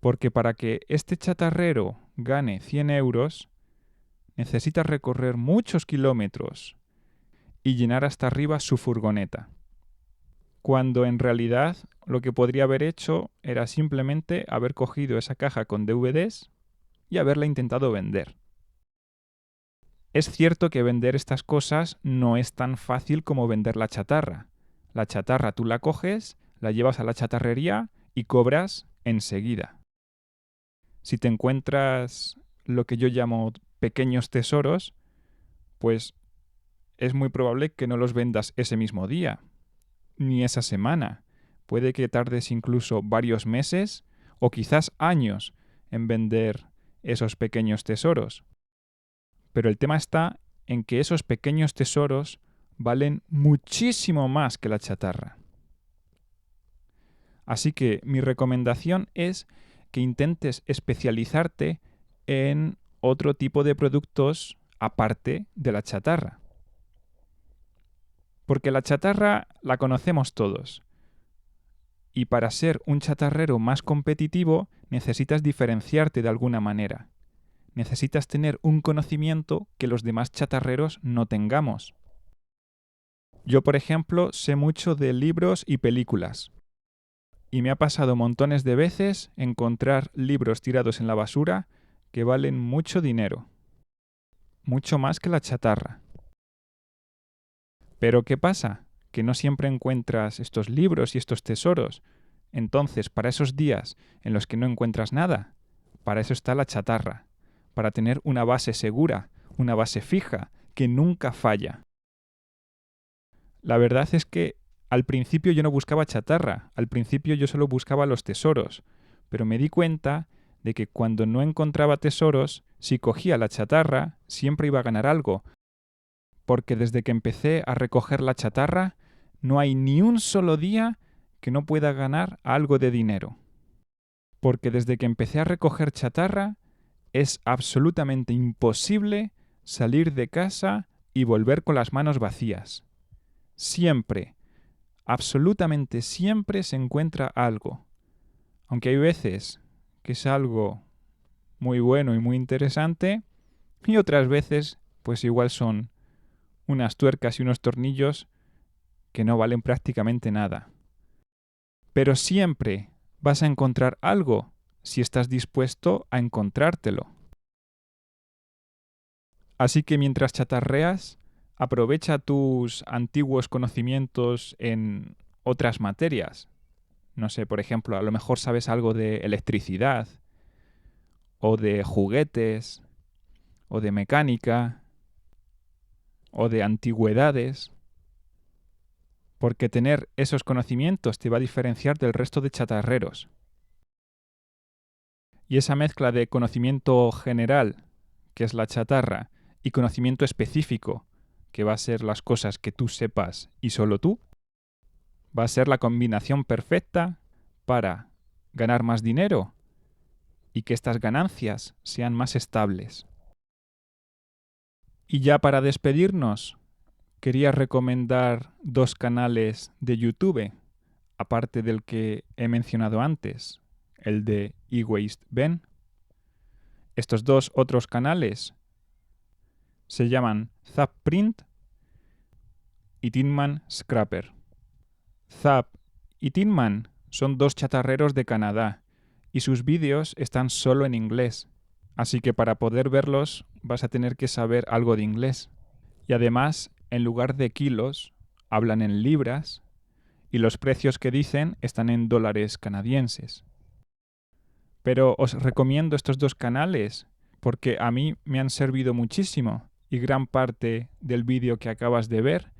Porque para que este chatarrero gane 100 euros, necesita recorrer muchos kilómetros y llenar hasta arriba su furgoneta. Cuando en realidad lo que podría haber hecho era simplemente haber cogido esa caja con DVDs y haberla intentado vender. Es cierto que vender estas cosas no es tan fácil como vender la chatarra. La chatarra tú la coges, la llevas a la chatarrería y cobras enseguida. Si te encuentras lo que yo llamo pequeños tesoros, pues es muy probable que no los vendas ese mismo día, ni esa semana. Puede que tardes incluso varios meses o quizás años en vender esos pequeños tesoros. Pero el tema está en que esos pequeños tesoros valen muchísimo más que la chatarra. Así que mi recomendación es que intentes especializarte en otro tipo de productos aparte de la chatarra. Porque la chatarra la conocemos todos. Y para ser un chatarrero más competitivo necesitas diferenciarte de alguna manera. Necesitas tener un conocimiento que los demás chatarreros no tengamos. Yo, por ejemplo, sé mucho de libros y películas. Y me ha pasado montones de veces encontrar libros tirados en la basura que valen mucho dinero. Mucho más que la chatarra. Pero ¿qué pasa? Que no siempre encuentras estos libros y estos tesoros. Entonces, para esos días en los que no encuentras nada, para eso está la chatarra. Para tener una base segura, una base fija, que nunca falla. La verdad es que al principio yo no buscaba chatarra, al principio yo solo buscaba los tesoros, pero me di cuenta de que cuando no encontraba tesoros, si cogía la chatarra, siempre iba a ganar algo, porque desde que empecé a recoger la chatarra, no hay ni un solo día que no pueda ganar algo de dinero. porque desde que empecé a recoger chatarra es absolutamente imposible salir de casa y volver con las manos vacías. Siempre, absolutamente siempre se encuentra algo. Aunque hay veces que es algo muy bueno y muy interesante, y otras veces pues igual son unas tuercas y unos tornillos que no valen prácticamente nada. Pero siempre vas a encontrar algo si estás dispuesto a encontrártelo. Así que mientras chatarreas, aprovecha tus antiguos conocimientos en otras materias. No sé, por ejemplo, a lo mejor sabes algo de electricidad, o de juguetes, o de mecánica, o de antigüedades, porque tener esos conocimientos te va a diferenciar del resto de chatarreros. Y esa mezcla de conocimiento general, que es la chatarra, y conocimiento específico, que va a ser las cosas que tú sepas y solo tú, va a ser la combinación perfecta para ganar más dinero y que estas ganancias sean más estables. Y ya para despedirnos, quería recomendar 2 canales de YouTube, aparte del que he mencionado antes, el de eWaste Ben. Estos 2 otros canales se llaman Zapprint y Tinman Scrapper. Zap y Tinman son 2 chatarreros de Canadá y sus vídeos están solo en inglés, así que para poder verlos vas a tener que saber algo de inglés. Y además, en lugar de kilos, hablan en libras y los precios que dicen están en dólares canadienses. Pero os recomiendo estos 2 canales porque a mí me han servido muchísimo y gran parte del vídeo que acabas de ver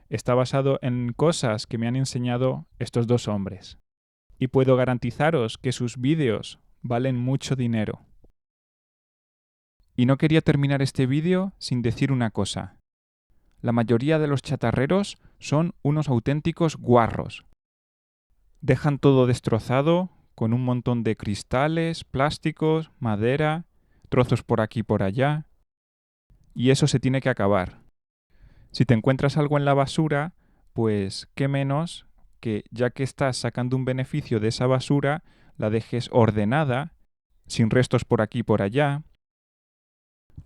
está basado en cosas que me han enseñado estos 2 hombres. Y puedo garantizaros que sus vídeos valen mucho dinero. Y no quería terminar este vídeo sin decir una cosa. La mayoría de los chatarreros son unos auténticos guarros. Dejan todo destrozado con un montón de cristales, plásticos, madera, trozos por aquí y por allá. Y eso se tiene que acabar. Si te encuentras algo en la basura, pues qué menos que ya que estás sacando un beneficio de esa basura, la dejes ordenada, sin restos por aquí y por allá.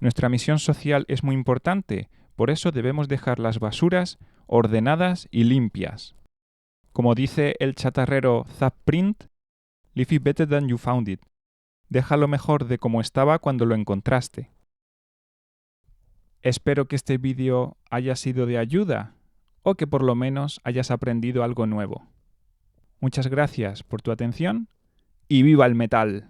Nuestra misión social es muy importante, por eso debemos dejar las basuras ordenadas y limpias. Como dice el chatarrero Zapprint, leave it better than you found it. Déjalo mejor de como estaba cuando lo encontraste. Espero que este vídeo haya sido de ayuda o que por lo menos hayas aprendido algo nuevo. Muchas gracias por tu atención y ¡viva el metal!